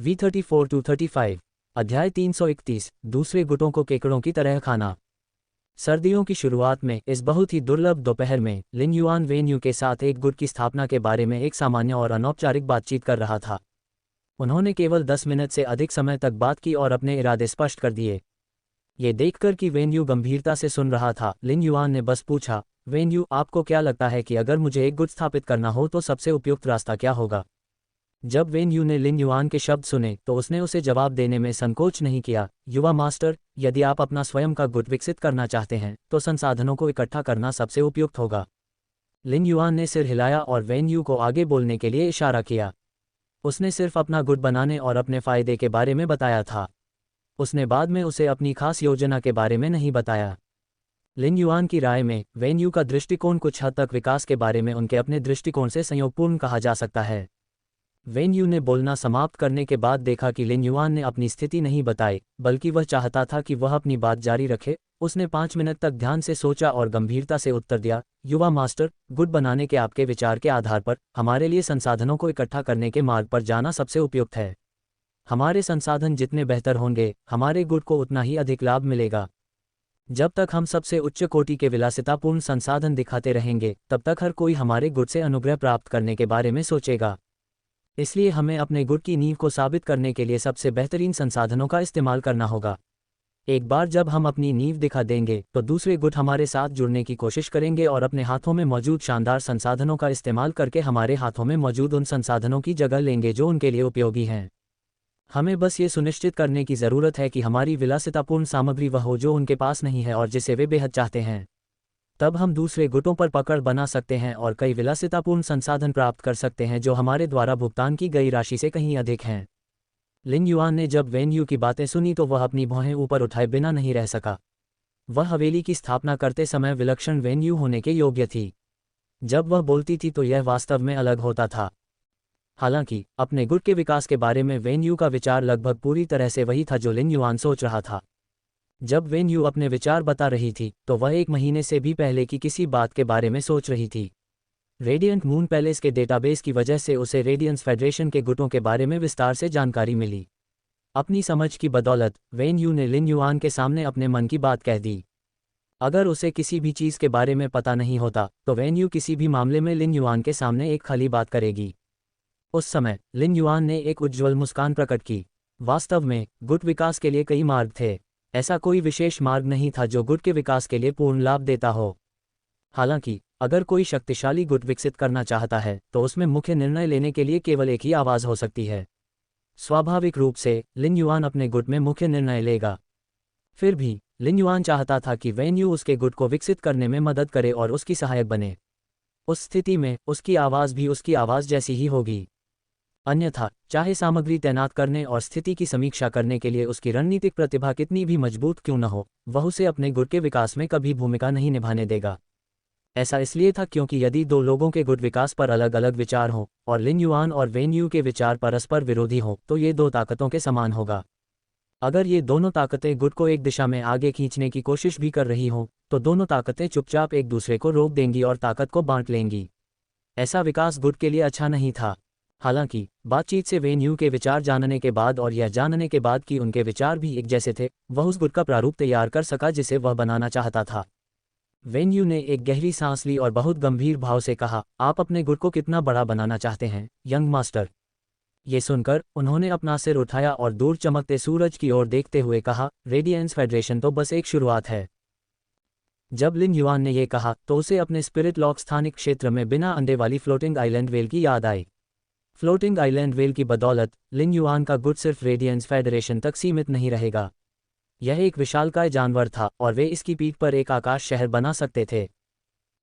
V34-35 अध्याय 331 दूसरे गुटों को केकड़ों की तरह खाना। सर्दियों की शुरुआत में इस बहुत ही दुर्लभ दोपहर में लिन युआन वेन यू के साथ एक गुट की स्थापना के बारे में एक सामान्य और अनौपचारिक बातचीत कर रहा था। उन्होंने केवल 10 मिनट से अधिक समय तक बात की और अपने इरादे स्पष्ट कर दिए। ये देखकर कि वेन यू गंभीरता से सुन रहा था, लिन युआन ने बस पूछा, वेन यू, आपको क्या लगता है कि अगर मुझे एक गुट स्थापित करना हो तो सबसे उपयुक्त रास्ता क्या होगा? जब वेन यू ने लिन युआन के शब्द सुने तो उसने उसे जवाब देने में संकोच नहीं किया। युवा मास्टर, यदि आप अपना स्वयं का गुट विकसित करना चाहते हैं तो संसाधनों को इकट्ठा करना सबसे उपयुक्त होगा। लिन युआन ने सिर हिलाया और वेन यू को आगे बोलने के लिए इशारा किया। उसने सिर्फ अपना गुट बनाने और अपने फायदे के बारे में बताया था। उसने बाद में उसे अपनी खास योजना के बारे में नहीं बताया। लिन युआन की राय में वेन यू का दृष्टिकोण कुछ हद तक विकास के बारे में उनके अपने दृष्टिकोण से संयोगपूर्ण कहा जा सकता है। वेन यू ने बोलना समाप्त करने के बाद देखा कि लिन युआन ने अपनी स्थिति नहीं बताई, बल्कि वह चाहता था कि वह अपनी बात जारी रखे। उसने 5 मिनट तक ध्यान से सोचा और गंभीरता से उत्तर दिया, युवा मास्टर, गुट बनाने के आपके विचार के आधार पर हमारे लिए संसाधनों को इकट्ठा करने के मार्ग पर जाना सबसे उपयुक्त है। हमारे संसाधन जितने बेहतर होंगे, हमारे गुट को उतना ही अधिक लाभ मिलेगा। जब तक हम सबसे उच्च कोटि के विलासितापूर्ण संसाधन दिखाते रहेंगे, तब तक हर कोई हमारे गुट से अनुग्रह प्राप्त करने के बारे में सोचेगा। इसलिए हमें अपने गुट की नींव को साबित करने के लिए सबसे बेहतरीन संसाधनों का इस्तेमाल करना होगा। एक बार जब हम अपनी नींव दिखा देंगे तो दूसरे गुट हमारे साथ जुड़ने की कोशिश करेंगे और अपने हाथों में मौजूद शानदार संसाधनों का इस्तेमाल करके हमारे हाथों में मौजूद उन संसाधनों की जगह लेंगे जो उनके लिए उपयोगी हैं। हमें बस ये सुनिश्चित करने की ज़रूरत है कि हमारी विलासितापूर्ण सामग्री वह हो जो उनके पास नहीं है और जिसे वे बेहद चाहते हैं। तब हम दूसरे गुटों पर पकड़ बना सकते हैं और कई विलासितापूर्ण संसाधन प्राप्त कर सकते हैं जो हमारे द्वारा भुगतान की गई राशि से कहीं अधिक हैं। लिन युआन ने जब वेन यू की बातें सुनी तो वह अपनी भौहें ऊपर उठाए बिना नहीं रह सका। वह हवेली की स्थापना करते समय विलक्षण वेन यू होने के योग्य थी। जब वह बोलती थी तो यह वास्तव में अलग होता था। हालांकि अपने गुट के विकास के बारे में वेन यू का विचार लगभग पूरी तरह से वही था जो लिन युआन सोच रहा था। जब वेन यू अपने विचार बता रही थी तो वह 1 महीने से भी पहले की किसी बात के बारे में सोच रही थी। रेडियंट मून पैलेस के डेटाबेस की वजह से उसे रेडियंस फेडरेशन के गुटों के बारे में विस्तार से जानकारी मिली। अपनी समझ की बदौलत वेन यू ने लिन युआन के सामने अपने मन की बात कह दी। अगर उसे किसी भी चीज़ के बारे में पता नहीं होता तो वेन यू किसी भी मामले में लिन युआन के सामने एक खाली बात करेगी। उस समय लिन युआन ने एक उज्ज्वल मुस्कान प्रकट की। वास्तव में गुट विकास के लिए कई मार्ग थे। ऐसा कोई विशेष मार्ग नहीं था जो गुट के विकास के लिए पूर्ण लाभ देता हो। हालांकि अगर कोई शक्तिशाली गुट विकसित करना चाहता है तो उसमें मुख्य निर्णय लेने के लिए केवल एक ही आवाज़ हो सकती है। स्वाभाविक रूप से लिन युआन अपने गुट में मुख्य निर्णय लेगा। फिर भी लिन युआन चाहता था कि वेन यू उसके गुट को विकसित करने में मदद करे और उसकी सहायक बने। उस स्थिति में उसकी आवाज़ भी उसकी आवाज़ जैसी ही होगी। अन्यथा चाहे सामग्री तैनात करने और स्थिति की समीक्षा करने के लिए उसकी रणनीतिक प्रतिभा कितनी भी मजबूत क्यों न हो, वह उसे अपने गुट के विकास में कभी भूमिका नहीं निभाने देगा। ऐसा इसलिए था क्योंकि यदि 2 लोगों के गुट विकास पर अलग अलग विचार हों और लिन युआन और वेन यू के विचार परस्पर विरोधी हों तो ये 2 ताकतों के समान होगा। अगर ये दोनों ताकतें गुट को एक दिशा में आगे खींचने की कोशिश भी कर रही हों तो दोनों ताकतें चुपचाप एक दूसरे को रोक देंगी और ताकत को बांट लेंगी। ऐसा विकास गुट के लिए अच्छा नहीं था। हालांकि बातचीत से वेन यू के विचार जानने के बाद और यह जानने के बाद कि उनके विचार भी एक जैसे थे, वह उस गुट का प्रारूप तैयार कर सका जिसे वह बनाना चाहता था। वेन यू ने एक गहरी सांस ली और बहुत गंभीर भाव से कहा, आप अपने गुट को कितना बड़ा बनाना चाहते हैं, यंग मास्टर? ये सुनकर उन्होंने अपना सिर उठाया और दूर चमकते सूरज की ओर देखते हुए कहा, रेडियंस फेडरेशन तो बस एक शुरुआत है। जब लिन युआन ने यह कहा तो उसे अपने स्पिरिट लॉक स्थानिक क्षेत्र में बिना अंडे वाली फ्लोटिंग आइलैंड वेल की याद आई। फ्लोटिंग आइलैंड वेल की बदौलत लिन युआन का गुट सिर्फ रेडियंस फेडरेशन तक सीमित नहीं रहेगा। यह एक विशालकाय जानवर था और वे इसकी पीठ पर एक आकाश शहर बना सकते थे।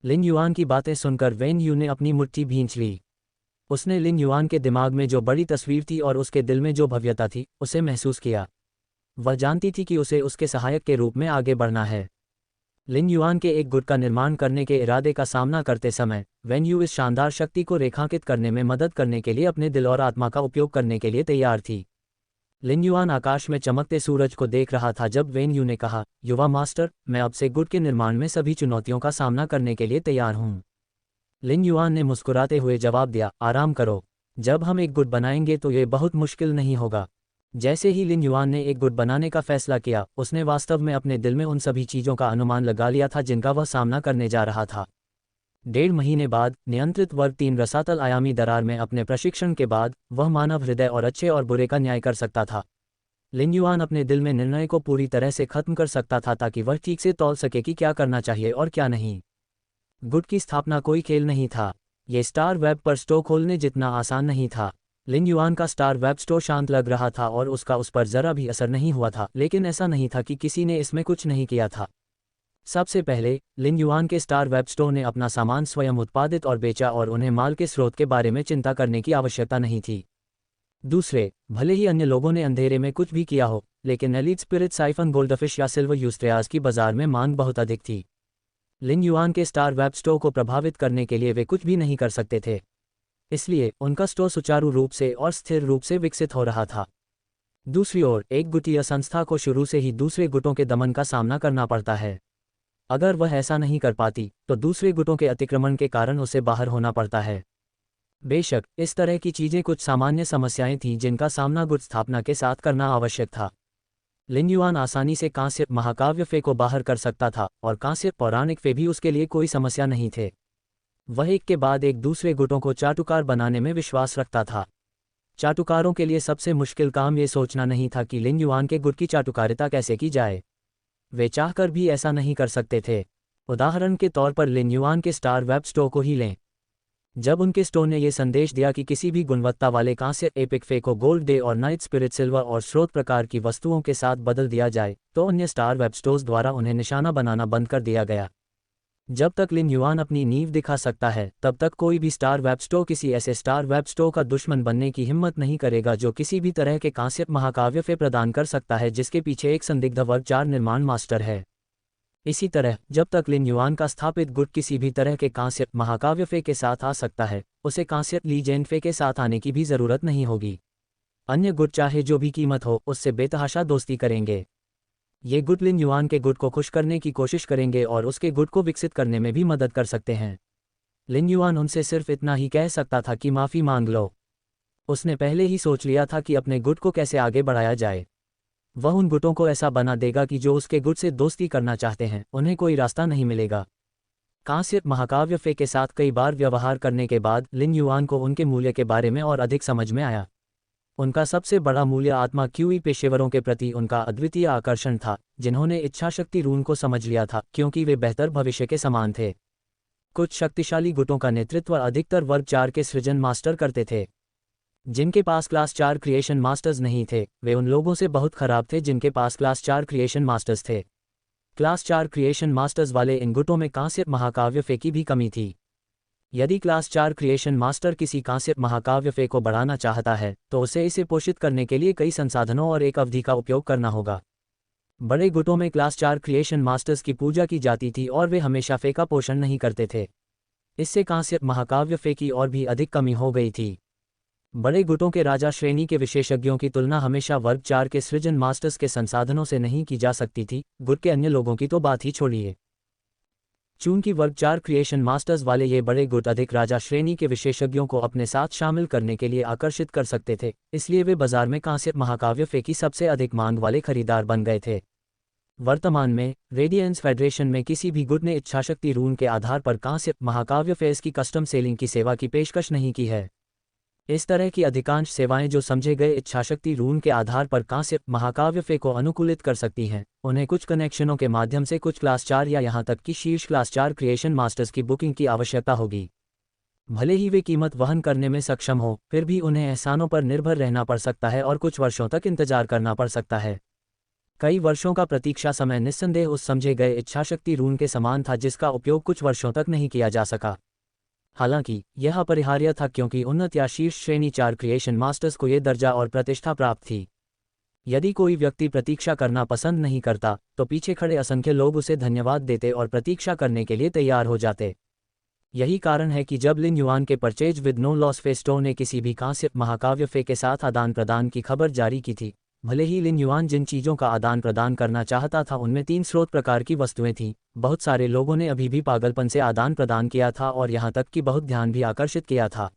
लिन युआन की बातें सुनकर वेन यू ने अपनी मुट्ठी भींच ली। उसने लिन युआन के दिमाग में जो बड़ी तस्वीर थी और उसके दिल में जो भव्यता थी उसे महसूस किया। वह जानती थी कि उसे उसके सहायक के रूप में आगे बढ़ना है। लिन युआन के एक गुट का निर्माण करने के इरादे का सामना करते समय वेन यू इस शानदार शक्ति को रेखांकित करने में मदद करने के लिए अपने दिल और आत्मा का उपयोग करने के लिए तैयार थी। लिन युआन आकाश में चमकते सूरज को देख रहा था जब वेन यू ने कहा, युवा मास्टर, मैं अब से गुट के निर्माण में सभी चुनौतियों का सामना करने के लिए तैयार हूँ। लिन युआन ने मुस्कुराते हुए जवाब दिया, आराम करो। जब हम एक गुट बनाएंगे तो ये बहुत मुश्किल नहीं होगा। जैसे ही लिन युआन ने एक गुट बनाने का फैसला किया, उसने वास्तव में अपने दिल में उन सभी चीज़ों का अनुमान लगा लिया था जिनका वह सामना करने जा रहा था। 1.5 महीने बाद नियंत्रित वर्ग 3 रसातल आयामी दरार में अपने प्रशिक्षण के बाद वह मानव हृदय और अच्छे और बुरे का न्याय कर सकता था। लिन युआन अपने दिल में निर्णय को पूरी तरह से खत्म कर सकता था ताकि वह ठीक से तौल सके कि क्या करना चाहिए और क्या नहीं। गुट की स्थापना कोई खेल नहीं था। ये स्टार वेब पर स्टोर खोलने जितना आसान नहीं था। लिन युआन का स्टार वेब स्टोर शांत लग रहा था और उसका उस पर जरा भी असर नहीं हुआ था, लेकिन ऐसा नहीं था कि किसी ने इसमें कुछ नहीं किया था। सबसे पहले लिन युआन के स्टार वेब स्टोर ने अपना सामान स्वयं उत्पादित और बेचा और उन्हें माल के स्रोत के बारे में चिंता करने की आवश्यकता नहीं थी। दूसरे, भले ही अन्य लोगों ने अंधेरे में कुछ भी किया हो, लेकिन एलीट स्पिरिट साइफन गोल्डफिश या सिल्वर यूस्ट्रियाज की बाजार में मांग बहुत अधिक थी। लिन युआन के स्टार वेब स्टोर को प्रभावित करने के लिए वे कुछ भी नहीं कर सकते थे, इसलिए उनका स्टोर सुचारू रूप से और स्थिर रूप से विकसित हो रहा था। दूसरी ओर, एक गुटीय संस्था को शुरू से ही दूसरे गुटों के दमन का सामना करना पड़ता है। अगर वह ऐसा नहीं कर पाती तो दूसरे गुटों के अतिक्रमण के कारण उसे बाहर होना पड़ता है। बेशक इस तरह की चीजें कुछ सामान्य समस्याएं थीं जिनका सामना गुट स्थापना के साथ करना आवश्यक था। लिन युआन आसानी से कांस्य महाकाव्य फे को बाहर कर सकता था और कांस्य पौराणिक फे भी उसके लिए कोई समस्या नहीं थे। वह एक के बाद एक दूसरे गुटों को चाटुकार बनाने में विश्वास रखता था। चाटुकारों के लिए सबसे मुश्किल काम ये सोचना नहीं था कि लिन युआन के गुट की चाटुकारिता कैसे की जाए। वे चाहकर भी ऐसा नहीं कर सकते थे। उदाहरण के तौर पर लिन युआन के स्टार वेब स्टोर को ही लें। जब उनके स्टोर ने यह संदेश दिया कि किसी भी गुणवत्ता वाले कांस्य एपिक फे को गोल्ड डे और नाइट स्पिरिट सिल्वर और स्रोत प्रकार की वस्तुओं के साथ बदल दिया जाए, तो अन्य स्टार वेब स्टोर्स द्वारा उन्हें निशाना बनाना बंद कर दिया गया। जब तक लिन युआन अपनी नींव दिखा सकता है, तब तक कोई भी स्टार वेब स्टोर किसी ऐसे स्टार वेब स्टोर का दुश्मन बनने की हिम्मत नहीं करेगा जो किसी भी तरह के कांस्य महाकाव्य फे प्रदान कर सकता है जिसके पीछे एक संदिग्ध वर्ग 4 निर्माण मास्टर है। इसी तरह जब तक लिन युआन का स्थापित गुट किसी भी तरह के कांस्य महाकाव्य फे के साथ आ सकता है, उसे कांस्य लीजेंड फे के साथ आने की भी जरूरत नहीं होगी। अन्य गुट चाहे जो भी कीमत हो उससे बेतहाशा दोस्ती करेंगे। ये गुट लिन युआन के गुट को खुश करने की कोशिश करेंगे और उसके गुट को विकसित करने में भी मदद कर सकते हैं। लिन युआन उनसे सिर्फ इतना ही कह सकता था कि माफ़ी मांग लो। उसने पहले ही सोच लिया था कि अपने गुट को कैसे आगे बढ़ाया जाए। वह उन गुटों को ऐसा बना देगा कि जो उसके गुट से दोस्ती करना चाहते हैं उन्हें कोई रास्ता नहीं मिलेगा। कांस्य महाकाव्य फे के साथ कई बार व्यवहार करने के बाद लिन युआन को उनके मूल्य के बारे में और अधिक समझ में आया। उनका सबसे बड़ा मूल्य आत्मा क्यूई पेशेवरों के प्रति उनका अद्वितीय आकर्षण था, जिन्होंने इच्छाशक्ति रून को समझ लिया था क्योंकि वे बेहतर भविष्य के समान थे। कुछ शक्तिशाली गुटों का नेतृत्व अधिकतर वर्ग 4 के सृजन मास्टर करते थे। जिनके पास क्लास 4 क्रिएशन मास्टर्स नहीं थे, वे उन लोगों से बहुत खराब थे जिनके पास क्लास 4 क्रिएशन मास्टर्स थे। क्लास 4 क्रिएशन मास्टर्स वाले इन गुटों में कांस्य महाकाव्य फे की भी कमी थी। यदि क्लास 4 क्रिएशन मास्टर किसी कांस्य महाकाव्य फे को बढ़ाना चाहता है, तो उसे इसे पोषित करने के लिए कई संसाधनों और एक अवधि का उपयोग करना होगा। बड़े गुटों में क्लास 4 क्रिएशन मास्टर्स की पूजा की जाती थी और वे हमेशा फे का पोषण नहीं करते थे। इससे कांस्य महाकाव्य फे की और भी अधिक कमी हो गई थी। बड़े गुटों के राजा श्रेणी के विशेषज्ञों की तुलना हमेशा वर्ग 4 के सृजन मास्टर्स के संसाधनों से नहीं की जा सकती थी, गुट के अन्य लोगों की तो बात ही छोड़िए। चूंकि वर्ग 4 क्रिएशन मास्टर्स वाले ये बड़े गुट अधिक राजा श्रेणी के विशेषज्ञों को अपने साथ शामिल करने के लिए आकर्षित कर सकते थे, इसलिए वे बाजार में कांस्य महाकाव्य फे की सबसे अधिक मांग वाले खरीदार बन गए थे। वर्तमान में रेडियंस फेडरेशन में किसी भी गुट ने इच्छाशक्ति रून के आधार पर कांस्य महाकाव्य फेस की कस्टम सेलिंग की सेवा की पेशकश नहीं की है। इस तरह की अधिकांश सेवाएं जो समझे गए इच्छाशक्ति रून के आधार पर कांस्य महाकाव्य फे को अनुकूलित कर सकती हैं, उन्हें कुछ कनेक्शनों के माध्यम से कुछ क्लास 4 या यहां तक कि शीर्ष क्लास 4 क्रिएशन मास्टर्स की बुकिंग की आवश्यकता होगी। भले ही वे कीमत वहन करने में सक्षम हो, फिर भी उन्हें एहसानों पर निर्भर रहना पड़ सकता है और कुछ वर्षों तक इंतजार करना पड़ सकता है। कई वर्षों का प्रतीक्षा समय निस्संदेह उस समझे गए इच्छाशक्ति रून के समान था जिसका उपयोग कुछ वर्षों तक नहीं किया जा सका। हालांकि यह अपरिहार्य था क्योंकि उन्नत या शीर्ष श्रेणी 4 क्रिएशन मास्टर्स को यह दर्जा और प्रतिष्ठा प्राप्त थी। यदि कोई व्यक्ति प्रतीक्षा करना पसंद नहीं करता, तो पीछे खड़े असंख्य लोग उसे धन्यवाद देते और प्रतीक्षा करने के लिए तैयार हो जाते। यही कारण है कि जब लिन युआन के परचेज विद नो लॉस फे स्टोर ने किसी भी कांस्य महाकाव्य फे के साथ आदान प्रदान की खबर जारी की थी, भले ही लिन युआन जिन चीज़ों का आदान प्रदान करना चाहता था उनमें 3 स्रोत प्रकार की वस्तुएं थीं, बहुत सारे लोगों ने अभी भी पागलपन से आदान प्रदान किया था और यहाँ तक कि बहुत ध्यान भी आकर्षित किया था।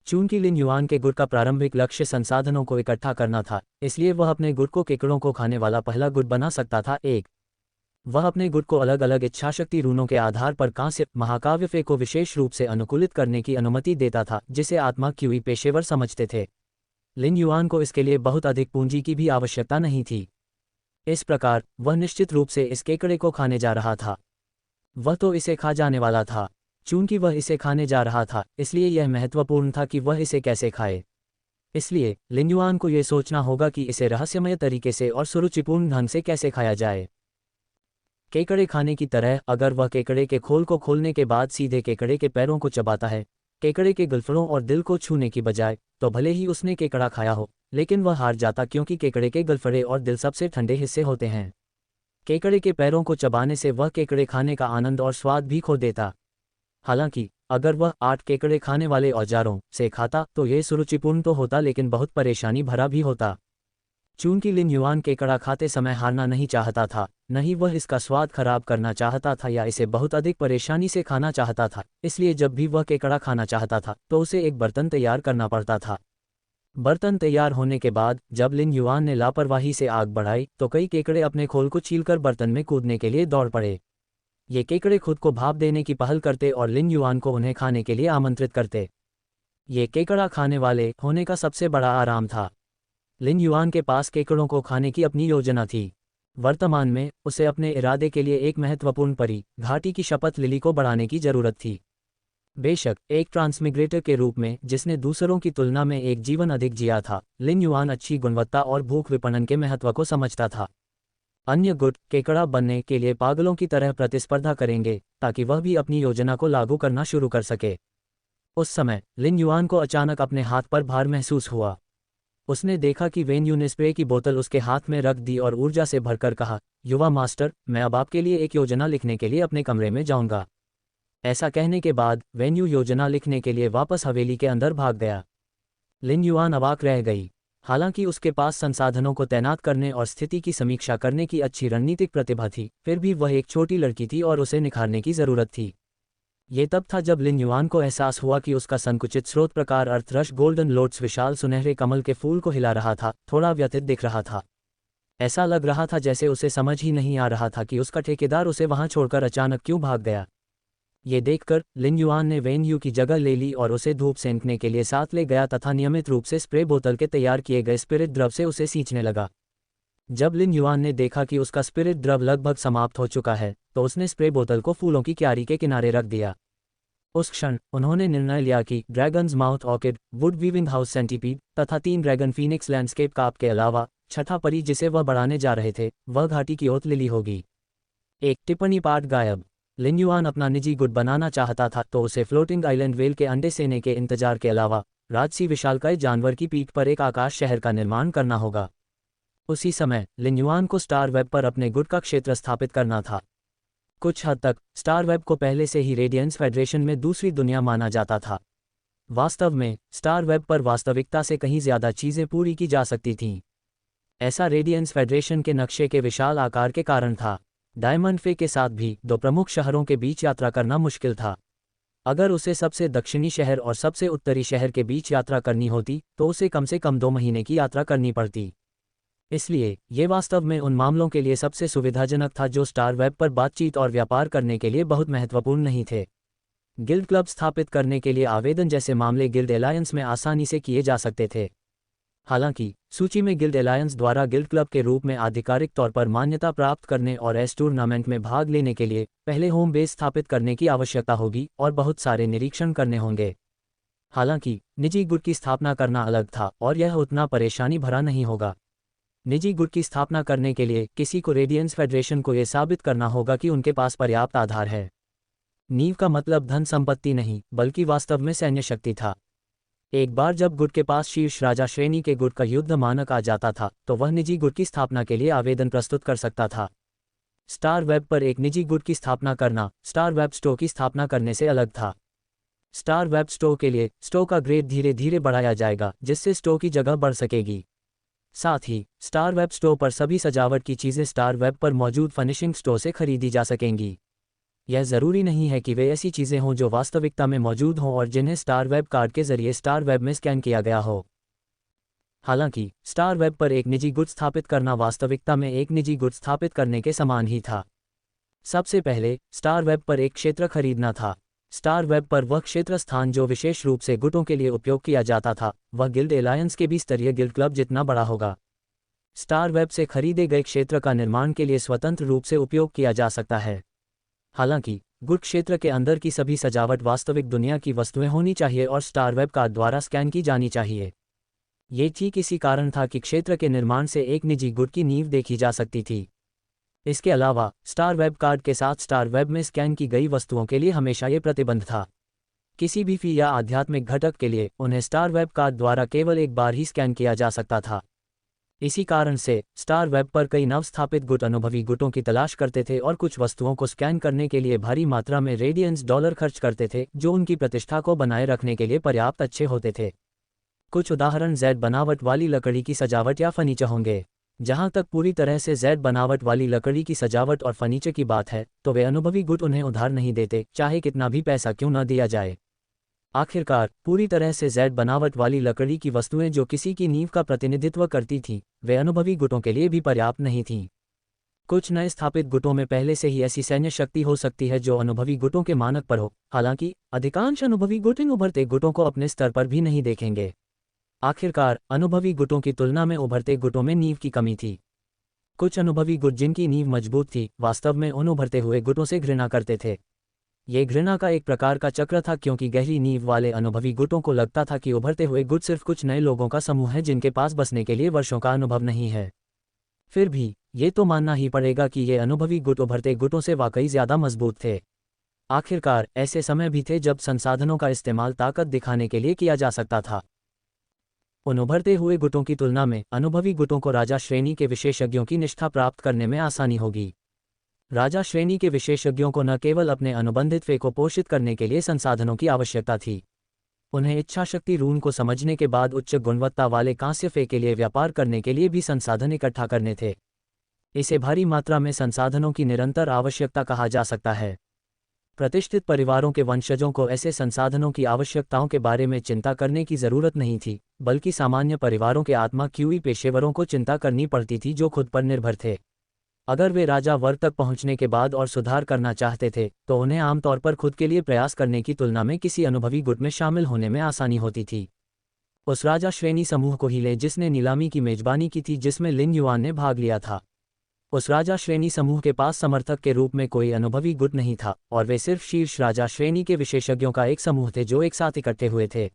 चूंकि लिन युआन के गुट का प्रारंभिक लक्ष्य संसाधनों को इकट्ठा करना था, इसलिए वह अपने गुट को केकड़ों को खाने वाला पहला गुट बना सकता था। वह अपने गुट को अलग अलग इच्छाशक्ति रूनों के आधार पर कांस्य महाकाव्य फे को विशेष रूप से अनुकूलित करने की अनुमति देता था, जिसे आत्मा क्यूई पेशेवर समझते थे। लिन युआन को इसके लिए बहुत अधिक पूंजी की भी आवश्यकता नहीं थी। इस प्रकार वह निश्चित रूप से इस केकड़े को खाने जा रहा था। वह तो इसे खा जाने वाला था। चूंकि वह इसे खाने जा रहा था, इसलिए यह महत्वपूर्ण था कि वह इसे कैसे खाए। इसलिए लिन युआन को यह सोचना होगा कि इसे रहस्यमय तरीके से और सुरुचिपूर्ण ढंग से कैसे खाया जाए। केकड़े खाने की तरह, अगर वह केकड़े के खोल को खोलने के बाद सीधे केकड़े के पैरों को चबाता है, केकड़े के गलफड़ों और दिल को छूने की बजाय, तो भले ही उसने केकड़ा खाया हो, लेकिन वह हार जाता, क्योंकि केकड़े के गलफड़े और दिल सबसे ठंडे हिस्से होते हैं। केकड़े के पैरों को चबाने से वह केकड़े खाने का आनंद और स्वाद भी खो देता। हालांकि अगर वह 8 केकड़े खाने वाले औजारों से खाता तो यह सुरुचिपूर्ण तो होता, लेकिन बहुत परेशानी भरा भी होता। चूंकि लिन युआन केकड़ा खाते समय हारना नहीं चाहता था, न ही वह इसका स्वाद खराब करना चाहता था या इसे बहुत अधिक परेशानी से खाना चाहता था, इसलिए जब भी वह केकड़ा खाना चाहता था तो उसे एक बर्तन तैयार करना पड़ता था। बर्तन तैयार होने के बाद जब लिन युआन ने लापरवाही से आग बढ़ाई तो कई केकड़े अपने खोल को छीलकर बर्तन में कूदने के लिए दौड़ पड़े। ये केकड़े खुद को भाप देने की पहल करते और लिन युआन को उन्हें खाने के लिए आमंत्रित करते। ये केकड़ा खाने वाले होने का सबसे बड़ा आराम था। लिन युआन के पास केकड़ों को खाने की अपनी योजना थी। वर्तमान में उसे अपने इरादे के लिए एक महत्वपूर्ण घाटी की शपथ लिली को बढ़ाने की जरूरत थी। बेशक एक ट्रांसमिग्रेटर के रूप में जिसने दूसरों की तुलना में एक जीवन अधिक जिया था, लिन युआन अच्छी गुणवत्ता और भूख विपणन के महत्व को समझता था। अन्य गुट केकड़ा बनने के लिए पागलों की तरह प्रतिस्पर्धा करेंगे ताकि वह भी अपनी योजना को लागू करना शुरू कर सके। उस समय लिन युआन को अचानक अपने हाथ पर भार महसूस हुआ। उसने देखा कि वेन यू ने स्प्रे की बोतल उसके हाथ में रख दी और ऊर्जा से भरकर कहा, युवा मास्टर, मैं अब आपके लिए एक योजना लिखने के लिए अपने कमरे में जाऊंगा। ऐसा कहने के बाद वेन यू योजना लिखने के लिए वापस हवेली के अंदर भाग गया। लिन युआन अवाक रह गई। हालांकि उसके पास संसाधनों को तैनात करने और स्थिति की समीक्षा करने की अच्छी रणनीतिक प्रतिभा थी, फिर भी वह एक छोटी लड़की थी और उसे निखारने की जरूरत थी। ये तब था जब लिन युआन को एहसास हुआ कि उसका संकुचित स्रोत प्रकार अर्थरश गोल्डन लोट्स विशाल सुनहरे कमल के फूल को हिला रहा था, थोड़ा व्यथित दिख रहा था। ऐसा लग रहा था जैसे उसे समझ ही नहीं आ रहा था कि उसका ठेकेदार उसे वहां छोड़कर अचानक क्यों भाग गया। ये देखकर लिन युआन ने वेन यू की जगह ले ली और उसे धूप सेंकने के लिए साथ ले गया तथा नियमित रूप से स्प्रे बोतल के तैयार किए गए स्पिरिट द्रव से उसे सींचने लगा। जब लिन युआन ने देखा कि उसका स्पिरिट द्रव लगभग समाप्त हो चुका है तो उसने स्प्रे बोतल को फूलों की क्यारी के किनारे रख दिया। उस क्षण उन्होंने निर्णय लिया कि dragons mouth orchid, would weaving house centipede तथा 3 ड्रैगन फीनिक्स लैंडस्केप काप के अलावा छठा परी जिसे वह बढ़ाने जा रहे थे वह घाटी की ओट लिली होगी। एक टिप्पणी पाठ गायब। लिन युआन अपना निजी गुट बनाना चाहता था तो उसे फ्लोटिंग आइलैंड वेल के अंडे सेने के इंतजार के अलावा राजसी विशालकाय जानवर की पीठ पर एक आकाश शहर का निर्माण करना होगा। उसी समय लिन युआन को स्टार वेब पर अपने गुट का क्षेत्र स्थापित करना था। कुछ हद तक स्टार वेब को पहले से ही रेडियंस फेडरेशन में दूसरी दुनिया माना जाता था। वास्तव में स्टार वेब पर वास्तविकता से कहीं ज्यादा चीजें पूरी की जा सकती थीं। ऐसा रेडियंस फेडरेशन के नक्शे के विशाल आकार के कारण था। डायमंड फे के साथ भी 2 प्रमुख शहरों के बीच यात्रा करना मुश्किल था। अगर उसे सबसे दक्षिणी शहर और सबसे उत्तरी शहर के बीच यात्रा करनी होती तो उसे कम से कम 2 महीने की यात्रा करनी पड़ती। इसलिए ये वास्तव में उन मामलों के लिए सबसे सुविधाजनक था जो स्टार वेब पर बातचीत और व्यापार करने के लिए बहुत महत्वपूर्ण नहीं थे। गिल्ड क्लब स्थापित करने के लिए आवेदन जैसे मामले गिल्ड एलायंस में आसानी से किए जा सकते थे। हालांकि सूची में गिल्ड एलायंस द्वारा गिल्ड क्लब के रूप में आधिकारिक तौर पर मान्यता प्राप्त करने और एस टूर्नामेंट में भाग लेने के लिए पहले होम बेस स्थापित करने की आवश्यकता होगी और बहुत सारे निरीक्षण करने होंगे। हालांकि निजी गुट की स्थापना करना अलग था और यह उतना परेशानी भरा नहीं होगा। निजी गुट की स्थापना करने के लिए किसी को रेडियंस फेडरेशन को यह साबित करना होगा कि उनके पास पर्याप्त आधार है। नींव का मतलब धन संपत्ति नहीं बल्कि वास्तव में सैन्य शक्ति था। एक बार जब गुट के पास शीर्ष राजा श्रेणी के गुट का युद्ध मानक आ जाता था तो वह निजी गुट की स्थापना के लिए आवेदन प्रस्तुत कर सकता था। स्टार वेब पर एक निजी गुट की स्थापना करना स्टार वेब स्टो की स्थापना करने से अलग था। स्टार वेब स्टो के लिए स्टो का ग्रेड धीरे धीरे बढ़ाया जाएगा जिससे स्टो की जगह बढ़ सकेगी। साथ ही स्टार वेब स्टो पर सभी सजावट की चीजें स्टार वेब पर मौजूद फर्निशिंग स्टोर से खरीदी जा सकेंगी। यह ज़रूरी नहीं है कि वे ऐसी चीज़ें हों जो वास्तविकता में मौजूद हों और जिन्हें स्टार वेब कार्ड के जरिए स्टार वेब में स्कैन किया गया हो। हालांकि स्टार वेब पर एक निजी गुट स्थापित करना वास्तविकता में एक निजी गुट स्थापित करने के समान ही था। सबसे पहले स्टार वेब पर एक क्षेत्र खरीदना था। स्टार वेब पर वह क्षेत्र स्थान जो विशेष रूप से गुटों के लिए उपयोग किया जाता था, वह गिल्ड एलायंस के स्तरीय गिल्ड क्लब जितना बड़ा होगा। स्टार वेब से खरीदे गए क्षेत्र का निर्माण के लिए स्वतंत्र रूप से उपयोग किया जा सकता है। हालांकि गुट क्षेत्र के अंदर की सभी सजावट वास्तविक दुनिया की वस्तुएं होनी चाहिए और स्टार वेब कार्ड द्वारा स्कैन की जानी चाहिए। ये ठीक इसी कारण था कि क्षेत्र के निर्माण से एक निजी गुट की नींव देखी जा सकती थी। इसके अलावा स्टार वेब कार्ड के साथ स्टार वेब में स्कैन की गई वस्तुओं के लिए हमेशा ये प्रतिबंध था। किसी भी फी या आध्यात्मिक घटक के लिए उन्हें स्टार वेब कार्ड द्वारा केवल एक बार ही स्कैन किया जा सकता था। इसी कारण से स्टार वेब पर कई नवस्थापित गुट अनुभवी गुटों की तलाश करते थे और कुछ वस्तुओं को स्कैन करने के लिए भारी मात्रा में रेडियंस डॉलर खर्च करते थे, जो उनकी प्रतिष्ठा को बनाए रखने के लिए पर्याप्त अच्छे होते थे। कुछ उदाहरण जेड बनावट वाली लकड़ी की सजावट या फर्नीचर होंगे। जहां तक पूरी तरह से जेड बनावट वाली लकड़ी की सजावट और फर्नीचर की बात है, तो वे अनुभवी गुट उन्हें उधार नहीं देते, चाहे कितना भी पैसा क्यों न दिया जाए। आखिरकार पूरी तरह से जेड बनावट वाली लकड़ी की वस्तुएं जो किसी की नींव का प्रतिनिधित्व करती थीं, वे अनुभवी गुटों के लिए भी पर्याप्त नहीं थीं। कुछ नए स्थापित गुटों में पहले से ही ऐसी सैन्य शक्ति हो सकती है जो अनुभवी गुटों के मानक पर हो। हालांकि अधिकांश अनुभवी गुट इन उभरते गुटों को अपने स्तर पर भी नहीं देखेंगे। आखिरकार अनुभवी गुटों की तुलना में उभरते गुटों में नींव की कमी थी। कुछ अनुभवी गुट जिनकी नींव मजबूत थी, वास्तव में उन उभरते हुए गुटों से घृणा करते थे। ये घृणा का एक प्रकार का चक्र था, क्योंकि गहरी नींव वाले अनुभवी गुटों को लगता था कि उभरते हुए गुट सिर्फ कुछ नए लोगों का समूह है जिनके पास बसने के लिए वर्षों का अनुभव नहीं है। फिर भी ये तो मानना ही पड़ेगा कि ये अनुभवी गुट उभरते गुटों से वाकई ज़्यादा मजबूत थे। आखिरकार ऐसे समय भी थे जब संसाधनों का इस्तेमाल ताकत दिखाने के लिए किया जा सकता था। उन उभरते हुए गुटों की तुलना में अनुभवी गुटों को राजा श्रेणी के विशेषज्ञों की निष्ठा प्राप्त करने में आसानी होगी। राजा श्रेणी के विशेषज्ञों को न केवल अपने अनुबंधित फे को पोषित करने के लिए संसाधनों की आवश्यकता थी, उन्हें इच्छाशक्ति रून को समझने के बाद उच्च गुणवत्ता वाले कांस्य फे के लिए व्यापार करने के लिए भी संसाधन इकट्ठा करने थे। इसे भारी मात्रा में संसाधनों की निरंतर आवश्यकता कहा जा सकता है। प्रतिष्ठित परिवारों के वंशजों को ऐसे संसाधनों की आवश्यकताओं के बारे में चिंता करने की जरूरत नहीं थी, बल्कि सामान्य परिवारों के आत्मा क्यूई पेशेवरों को चिंता करनी पड़ती थी जो खुद पर निर्भर थे। अगर वे राजा वर्ग तक पहुंचने के बाद और सुधार करना चाहते थे, तो उन्हें आमतौर पर खुद के लिए प्रयास करने की तुलना में किसी अनुभवी गुट में शामिल होने में आसानी होती थी। उस राजा श्रेणी समूह को ही लें जिसने नीलामी की मेजबानी की थी जिसमें लिन युआन ने भाग लिया था। उस राजा श्रेणी समूह के पास समर्थक के रूप में कोई अनुभवी गुट नहीं था, और वे सिर्फ शीर्ष राजा श्रेणी के विशेषज्ञों का एक समूह थे जो एक साथ इकट्ठे हुए थे।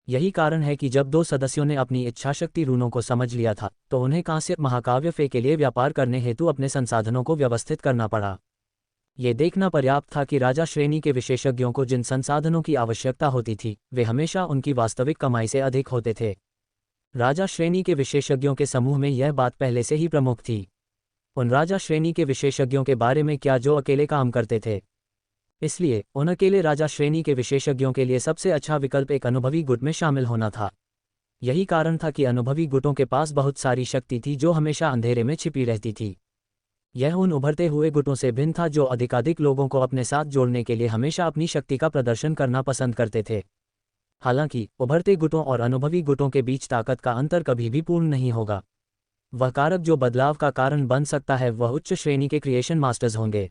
यही कारण है कि जब दो सदस्यों ने अपनी इच्छाशक्ति रूनों को समझ लिया था, तो उन्हें कांस्य महाकाव्य फे के लिए व्यापार करने हेतु अपने संसाधनों को व्यवस्थित करना पड़ा। ये देखना पर्याप्त था कि राजा श्रेणी के विशेषज्ञों को जिन संसाधनों की आवश्यकता होती थी, वे हमेशा उनकी वास्तविक कमाई से अधिक होते थे। राजा श्रेणी के विशेषज्ञों के समूह में यह बात पहले से ही प्रमुख थी। उन राजा श्रेणी के विशेषज्ञों के बारे में क्या जो अकेले काम करते थे। इसलिए उन अकेले राजा श्रेणी के विशेषज्ञों के लिए सबसे अच्छा विकल्प एक अनुभवी गुट में शामिल होना था। यही कारण था कि अनुभवी गुटों के पास बहुत सारी शक्ति थी जो हमेशा अंधेरे में छिपी रहती थी। यह उन उभरते हुए गुटों से भिन्न था जो अधिकाधिक लोगों को अपने साथ जोड़ने के लिए हमेशा अपनी शक्ति का प्रदर्शन करना पसंद करते थे। हालांकि उभरते गुटों और अनुभवी गुटों के बीच ताकत का अंतर कभी भी पूर्ण नहीं होगा। वह कारक जो बदलाव का कारण बन सकता है वह उच्च श्रेणी के क्रिएशन मास्टर्स होंगे।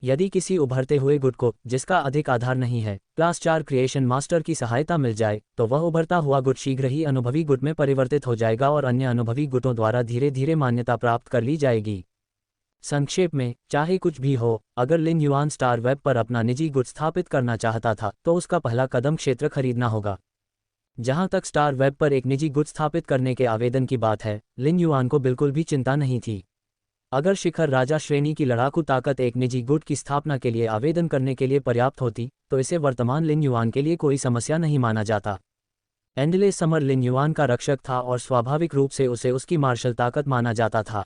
यदि किसी उभरते हुए गुट को, जिसका अधिक आधार नहीं है, क्लास 4 क्रिएशन मास्टर की सहायता मिल जाए, तो वह उभरता हुआ गुट शीघ्र ही अनुभवी गुट में परिवर्तित हो जाएगा और अन्य अनुभवी गुटों द्वारा धीरे धीरे मान्यता प्राप्त कर ली जाएगी। संक्षेप में, चाहे कुछ भी हो, अगर लिन युआन स्टार वेब पर अपना निजी गुट स्थापित करना चाहता था, तो उसका पहला कदम क्षेत्र खरीदना होगा। जहां तक स्टार वेब पर एक निजी गुट स्थापित करने के आवेदन की बात है, लिन युआन को बिल्कुल भी चिंता नहीं थी। अगर शिखर राजा श्रेणी की लड़ाकू ताकत एक निजी गुट की स्थापना के लिए आवेदन करने के लिए पर्याप्त होती, तो इसे वर्तमान लिन युआन के लिए कोई समस्या नहीं माना जाता। एंडलेस समर लिन युआन का रक्षक था और स्वाभाविक रूप से उसे उसकी मार्शल ताकत माना जाता था।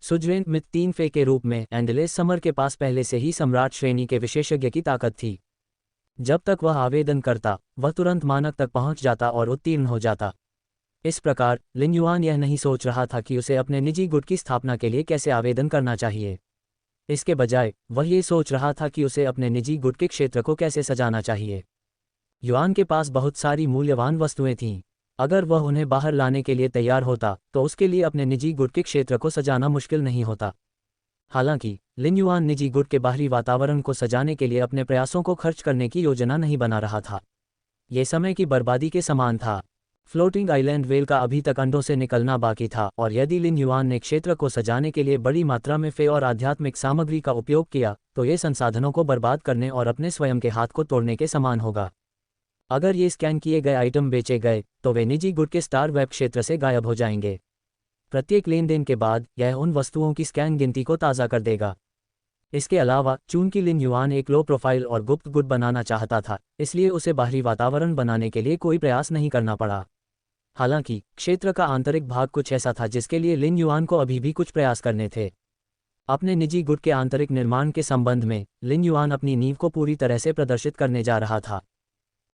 सुजरेन मित 3 फे के रूप में एंडलेस समर के पास पहले से ही सम्राट श्रेणी के विशेषज्ञ की ताकत थी। जब तक वह आवेदन करता, वह तुरंत मानक तक पहुंच जाता और उत्तीर्ण हो जाता। इस प्रकार लिन युआन यह नहीं सोच रहा था कि उसे अपने निजी गुट की स्थापना के लिए कैसे आवेदन करना चाहिए। इसके बजाय वह ये सोच रहा था कि उसे अपने निजी गुट के क्षेत्र को कैसे सजाना चाहिए। युआन के पास बहुत सारी मूल्यवान वस्तुएं थीं। अगर वह उन्हें बाहर लाने के लिए तैयार होता तो उसके लिए अपने निजी गुट के क्षेत्र को सजाना मुश्किल नहीं होता। हालांकि लिन युआन निजी गुट के बाहरी वातावरण को सजाने के लिए अपने प्रयासों को खर्च करने की योजना नहीं बना रहा था। ये समय की बर्बादी के समान था। फ्लोटिंग आइलैंड वेल का अभी तक अंडों से निकलना बाकी था, और यदि लिन युआन ने क्षेत्र को सजाने के लिए बड़ी मात्रा में फे और आध्यात्मिक सामग्री का उपयोग किया तो ये संसाधनों को बर्बाद करने और अपने स्वयं के हाथ को तोड़ने के समान होगा। अगर ये स्कैन किए गए आइटम बेचे गए तो वे निजी गुट के स्टार वेब क्षेत्र से गायब हो जाएंगे। प्रत्येक लेनदेन के बाद यह उन वस्तुओं की स्कैन गिनती को ताज़ा कर देगा। इसके अलावा चूंकि लिन युआन एक लो प्रोफाइल और गुप्त गुट बनाना चाहता था, इसलिए उसे बाहरी वातावरण बनाने के लिए कोई प्रयास नहीं करना पड़ा। हालांकि क्षेत्र का आंतरिक भाग कुछ ऐसा था जिसके लिए लिन युआन को अभी भी कुछ प्रयास करने थे। अपने निजी गुट के आंतरिक निर्माण के संबंध में लिन युआन अपनी नींव को पूरी तरह से प्रदर्शित करने जा रहा था।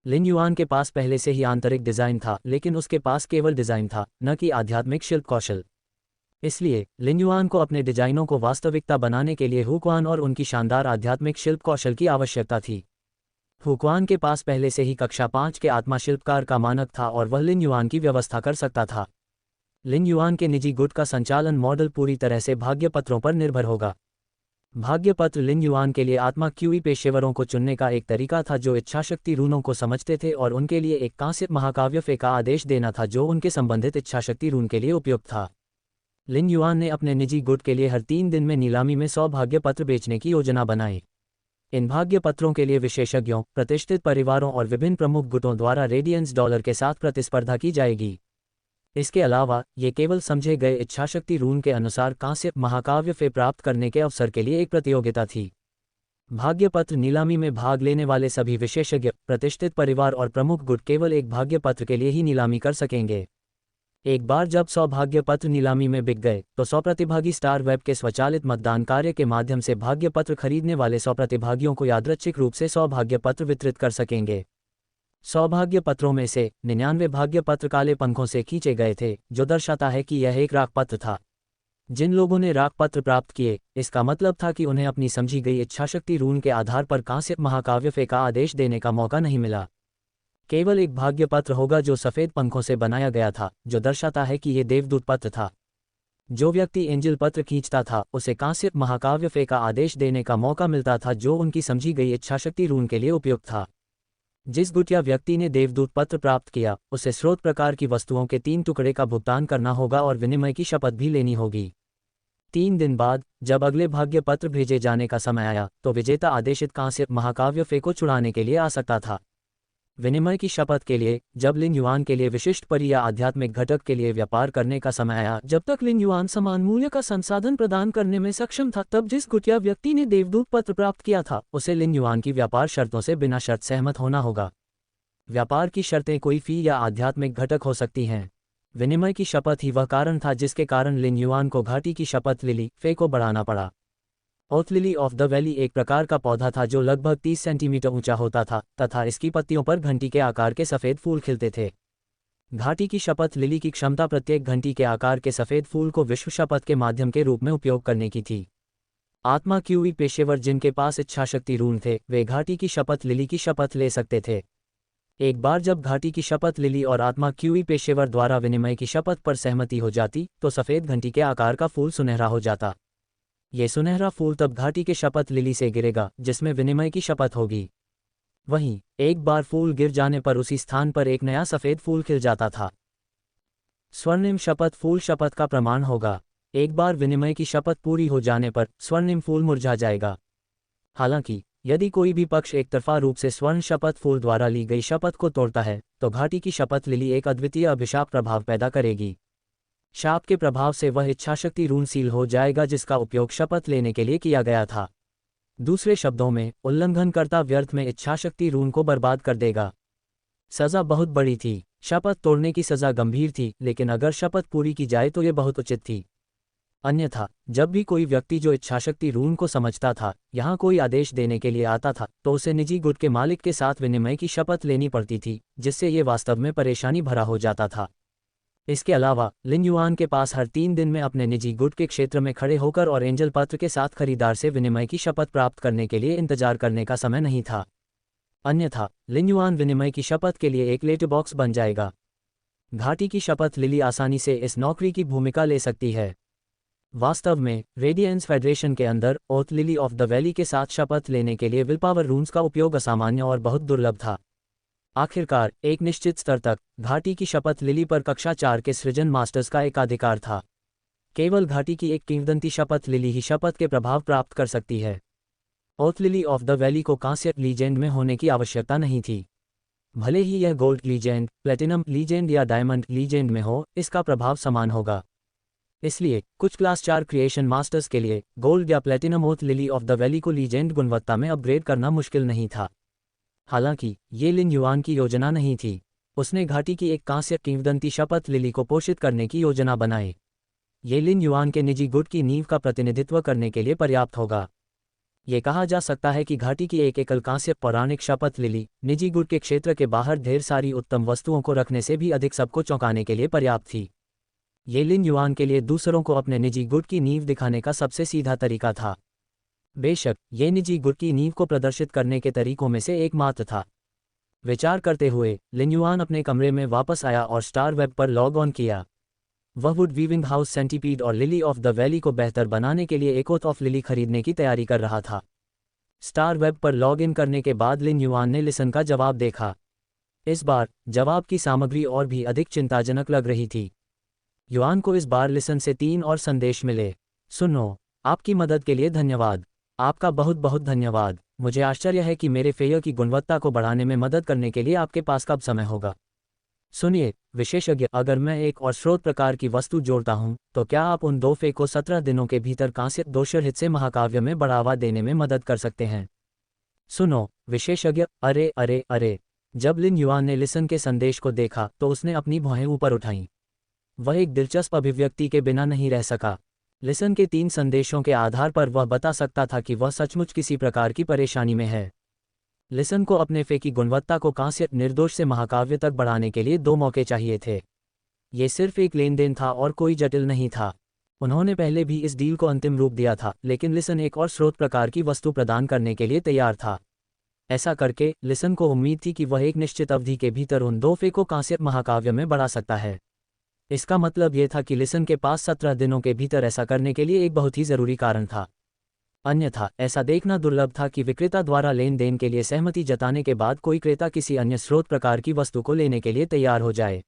लिन युआन के पास पहले से ही आंतरिक डिज़ाइन था, लेकिन उसके पास केवल डिज़ाइन था, न कि आध्यात्मिक शिल्प कौशल। इसलिए लिन युआन को अपने डिजाइनों को वास्तविकता बनाने के लिए हुक्वान और उनकी शानदार आध्यात्मिक शिल्प कौशल की आवश्यकता थी। हुक्वान के पास पहले से ही कक्षा 5 के आत्मा शिल्पकार का मानक था और वह लिन युआन की व्यवस्था कर सकता था। लिन युआन के निजी गुट का संचालन मॉडल पूरी तरह से भाग्य पत्रों पर निर्भर होगा। भाग्य पत्र लिन युआन के लिए आत्मा क्यूई पेशेवरों को चुनने का एक तरीका था जो इच्छाशक्ति रूनों को समझते थे, और उनके लिए एक कांस्य महाकाव्य फे का आदेश देना था जो उनके संबंधित इच्छाशक्ति रून के लिए उपयुक्त था। लिन युआन ने अपने निजी गुट के लिए हर 3 दिन में नीलामी में 100 भाग्य पत्र बेचने की योजना बनाई। इन भाग्य पत्रों के लिए विशेषज्ञों, प्रतिष्ठित परिवारों और विभिन्न प्रमुख गुटों द्वारा रेडियंस डॉलर के साथ प्रतिस्पर्धा की जाएगी। इसके अलावा ये केवल समझे गए इच्छाशक्ति रून के अनुसार कांस्य महाकाव्य फे प्राप्त करने के अवसर के लिए एक प्रतियोगिता थी। भाग्य पत्र नीलामी में भाग लेने वाले सभी विशेषज्ञ, प्रतिष्ठित परिवार और प्रमुख गुट केवल एक भाग्य पत्र के लिए ही नीलामी कर सकेंगे। एक बार जब 100 भाग्य पत्र नीलामी में बिक गए तो 100 प्रतिभागी स्टार वेब के स्वचालित मतदान कार्य के माध्यम से भाग्य पत्र खरीदने वाले 100 प्रतिभागियों को यादृच्छिक रूप से 100 भाग्य पत्र वितरित कर सकेंगे। 100 भाग्य पत्रों में से 99 भाग्य पत्र काले पंखों से खींचे गए थे, जो दर्शाता है कि यह एक राख पत्र था। जिन लोगों ने राख पत्र प्राप्त किए, इसका मतलब था कि उन्हें अपनी समझी गई इच्छाशक्ति रून के आधार पर कांस्य महाकाव्य फे का आदेश देने का मौका नहीं मिला। केवल एक भाग्य पत्र होगा जो सफ़ेद पंखों से बनाया गया था, जो दर्शाता है कि ये देवदूत पत्र था। जो व्यक्ति एंजल पत्र खींचता था उसे कांस्य महाकाव्य फे का आदेश देने का मौका मिलता था जो उनकी समझी गई इच्छाशक्ति रून के लिए उपयुक्त था। जिस गुट या व्यक्ति ने देवदूत पत्र प्राप्त किया उसे स्रोत प्रकार की वस्तुओं के 3 टुकड़े का भुगतान करना होगा और विनिमय की शपथ भी लेनी होगी। 3 दिन बाद जब अगले भाग्य पत्र भेजे जाने का समय आया तो विजेता आदेशित कांस्य महाकाव्य फे को छुड़ाने के लिए आ सकता था। विनिमय की शपथ के लिए जब लिन युआन के लिए विशिष्ट परि या आध्यात्मिक घटक के लिए व्यापार करने का समय आया, जब तक लिन युआन समान मूल्य का संसाधन प्रदान करने में सक्षम था, तब जिस गुट या व्यक्ति ने देवदूत पत्र प्राप्त किया था उसे लिन युआन की व्यापार शर्तों से बिना शर्त सहमत होना होगा। व्यापार की शर्तें कोई फी या आध्यात्मिक घटक हो सकती हैं। विनिमय की शपथ ही वह कारण था जिसके कारण लिन युआन को घाटी की शपथ लिली फे को बढ़ाना पड़ा। Oath lily of the valley एक प्रकार का पौधा था जो लगभग 30 सेंटीमीटर ऊंचा होता था तथा इसकी पत्तियों पर घंटी के आकार के सफ़ेद फूल खिलते थे। घाटी की शपथ लिली की क्षमता प्रत्येक घंटी के आकार के सफ़ेद फूल को विश्व शपथ के माध्यम के रूप में उपयोग करने की थी। आत्मा क्यूई पेशेवर जिनके पास इच्छाशक्ति रून थे वे घाटी की शपथ लिली की शपथ ले सकते थे। एक बार जब घाटी की शपथ लिली और आत्मा क्यूई पेशेवर द्वारा विनिमय की शपथ पर सहमति हो जाती तो सफ़ेद घंटी के आकार का फूल सुनहरा हो जाता। ये सुनहरा फूल तब घाटी के शपथ लिली से गिरेगा जिसमें विनिमय की शपथ होगी। वहीं एक बार फूल गिर जाने पर उसी स्थान पर एक नया सफ़ेद फूल खिल जाता था। स्वर्णिम शपथ फूल शपथ का प्रमाण होगा। एक बार विनिमय की शपथ पूरी हो जाने पर स्वर्णिम फूल मुरझा जाएगा। हालांकि यदि कोई भी पक्ष एक तरफा रूप से स्वर्ण शपथ फूल द्वारा ली गई शपथ को तोड़ता है तो घाटी की शपथ लिली एक अद्वितीय अभिशाप प्रभाव पैदा करेगी। शाप के प्रभाव से वह इच्छाशक्ति रून सील हो जाएगा जिसका उपयोग शपथ लेने के लिए किया गया था। दूसरे शब्दों में, उल्लंघनकर्ता व्यर्थ में इच्छाशक्ति रून को बर्बाद कर देगा। सज़ा बहुत बड़ी थी। शपथ तोड़ने की सज़ा गंभीर थी, लेकिन अगर शपथ पूरी की जाए तो ये बहुत उचित थी। अन्यथा जब भी कोई व्यक्ति जो इच्छाशक्ति रून को समझता था यहाँ कोई आदेश देने के लिए आता था तो उसे निजी गुट के मालिक के साथ विनिमय की शपथ लेनी पड़ती थी, जिससे ये वास्तव में परेशानी भरा हो जाता था। इसके अलावा लिन युआन के पास हर 3 दिन में अपने निजी गुट के क्षेत्र में खड़े होकर और एंजल पत्र के साथ खरीदार से विनिमय की शपथ प्राप्त करने के लिए इंतजार करने का समय नहीं था। अन्यथा लिन युआन विनिमय की शपथ के लिए एक लेटर बॉक्स बन जाएगा। घाटी की शपथ लिली आसानी से इस नौकरी की भूमिका ले सकती है। वास्तव में रेडियंस फेडरेशन के अंदर oath lily of the valley के साथ शपथ लेने के लिए विल पावर रून्स का उपयोग असामान्य और बहुत दुर्लभ था। आखिरकार एक निश्चित स्तर तक घाटी की शपथ लिली पर कक्षा 4 के सृजन मास्टर्स का एकाधिकार था। केवल घाटी की एक किंवदंती शपथ लिली ही शपथ के प्रभाव प्राप्त कर सकती है। Oath lily of the valley को कांस्य लीजेंड में होने की आवश्यकता नहीं थी। भले ही यह गोल्ड लीजेंड, प्लेटिनम लीजेंड या डायमंड लीजेंड में हो, इसका प्रभाव समान होगा। इसलिए कुछ क्लास 4 क्रिएशन मास्टर्स के लिए गोल्ड या platinum oath lily of the valley को लीजेंड गुणवत्ता में अपग्रेड करना मुश्किल नहीं था। हालांकि ये लिन युआन की योजना नहीं थी। उसने घाटी की एक कांस्य किंवदंती शपथ लिली को पोषित करने की योजना बनाई। ये लिन युआन के निजी गुट की नींव का प्रतिनिधित्व करने के लिए पर्याप्त होगा। ये कहा जा सकता है कि घाटी की एक एकल कांस्य पौराणिक शपथ लिली निजी गुट के क्षेत्र के बाहर ढेर सारी उत्तम वस्तुओं को रखने से भी अधिक सबको चौंकाने के लिए पर्याप्त थी। ये लिन युआन के लिए दूसरों को अपने निजी गुट की नींव दिखाने का सबसे सीधा तरीका था। बेशक ये निजी गुट की नींव को प्रदर्शित करने के तरीकों में से एक मात्र था। विचार करते हुए लिन युआन अपने कमरे में वापस आया और स्टार वेब पर लॉग ऑन किया। वह वुड वीविंग हाउस सेंटीपीड और लिली ऑफ द वैली को बेहतर बनाने के लिए एक ओथ ऑफ लिली खरीदने की तैयारी कर रहा था। स्टार वेब पर लॉग इन करने के बाद लिन युआन ने लिसन का जवाब देखा। इस बार जवाब की सामग्री और भी अधिक चिंताजनक लग रही थी। युआन को इस बार लिसन से 3 और संदेश मिले। सुनो, आपकी मदद के लिए धन्यवाद। आपका बहुत बहुत धन्यवाद। मुझे आश्चर्य है कि मेरे फेयर की गुणवत्ता को बढ़ाने में मदद करने के लिए आपके पास कब समय होगा। सुनिए विशेषज्ञ, अगर मैं एक और स्रोत प्रकार की वस्तु जोड़ता हूं, तो क्या आप उन 2 फे को 17 दिनों के भीतर कांस्य दोषरहित से महाकाव्य में बढ़ावा देने में मदद कर सकते हैं। सुनो विशेषज्ञ, अरे अरे अरे। जब लिन युआन ने लिसन के संदेश को देखा तो उसने अपनी भौहें ऊपर उठाईं। वह एक दिलचस्प अभिव्यक्ति के बिना नहीं रह सका। लिसन के 3 संदेशों के आधार पर वह बता सकता था कि वह सचमुच किसी प्रकार की परेशानी में है। लिसन को अपने फे की गुणवत्ता को कांस्य निर्दोष से महाकाव्य तक बढ़ाने के लिए 2 मौके चाहिए थे। ये सिर्फ एक लेन देन था और कोई जटिल नहीं था। उन्होंने पहले भी इस डील को अंतिम रूप दिया था, लेकिन लिसन एक और स्रोत प्रकार की वस्तु प्रदान करने के लिए तैयार था। ऐसा करके लिसन को उम्मीद थी कि वह एक निश्चित अवधि के भीतर उन 2 फे को कांस्य महाकाव्य में बढ़ा सकता है। इसका मतलब यह था कि लिसन के पास 17 दिनों के भीतर ऐसा करने के लिए एक बहुत ही जरूरी कारण था। अन्यथा ऐसा देखना दुर्लभ था कि विक्रेता द्वारा लेन देन के लिए सहमति जताने के बाद कोई क्रेता किसी अन्य स्रोत प्रकार की वस्तु को लेने के लिए तैयार हो जाए।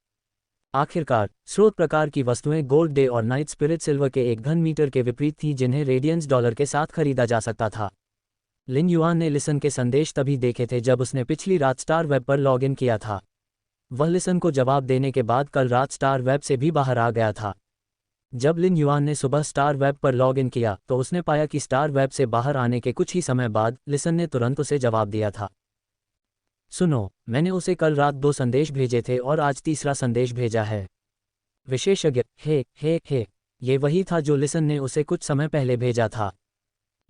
आखिरकार स्रोत प्रकार की वस्तुएं गोल्ड डे और नाइट स्पिरिट सिल्वर के 1 घन मीटर के विपरीत थीं, जिन्हें रेडियंस डॉलर के साथ खरीदा जा सकता था। लिन युआन ने लिसन के संदेश तभी देखे थे जब उसने पिछली रात स्टार वेब पर लॉग इन किया था। वह लिसन को जवाब देने के बाद कल रात स्टार वेब से भी बाहर आ गया था। जब लिन युआन ने सुबह स्टार वेब पर लॉग इन किया तो उसने पाया कि स्टार वेब से बाहर आने के कुछ ही समय बाद लिसन ने तुरंत उसे जवाब दिया था। सुनो, मैंने उसे कल रात 2 संदेश भेजे थे और आज तीसरा संदेश भेजा है। विशेषज्ञ, हे, ये वही था जो लिसन ने उसे कुछ समय पहले भेजा था।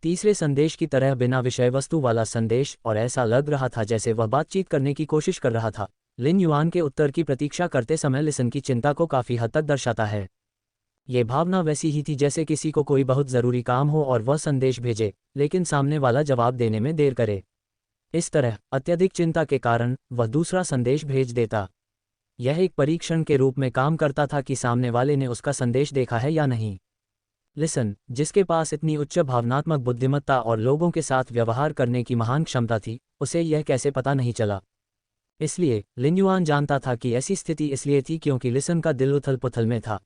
तीसरे संदेश की तरह बिना विषय वस्तु वाला संदेश, और ऐसा लग रहा था जैसे वह बातचीत करने की कोशिश कर रहा था। लिन युआन के उत्तर की प्रतीक्षा करते समय लिसन की चिंता को काफी हद तक दर्शाता है। ये भावना वैसी ही थी जैसे किसी को कोई बहुत ज़रूरी काम हो और वह संदेश भेजे, लेकिन सामने वाला जवाब देने में देर करे। इस तरह अत्यधिक चिंता के कारण वह दूसरा संदेश भेज देता। यह एक परीक्षण के रूप में काम करता था कि सामने वाले ने उसका संदेश देखा है या नहीं। लिसन, जिसके पास इतनी उच्च भावनात्मक बुद्धिमत्ता और लोगों के साथ व्यवहार करने की महान क्षमता थी, उसे यह कैसे पता नहीं चला। इसलिए लिन युआन जानता था कि ऐसी स्थिति इसलिए थी क्योंकि लिसन का दिल उथल पुथल में था।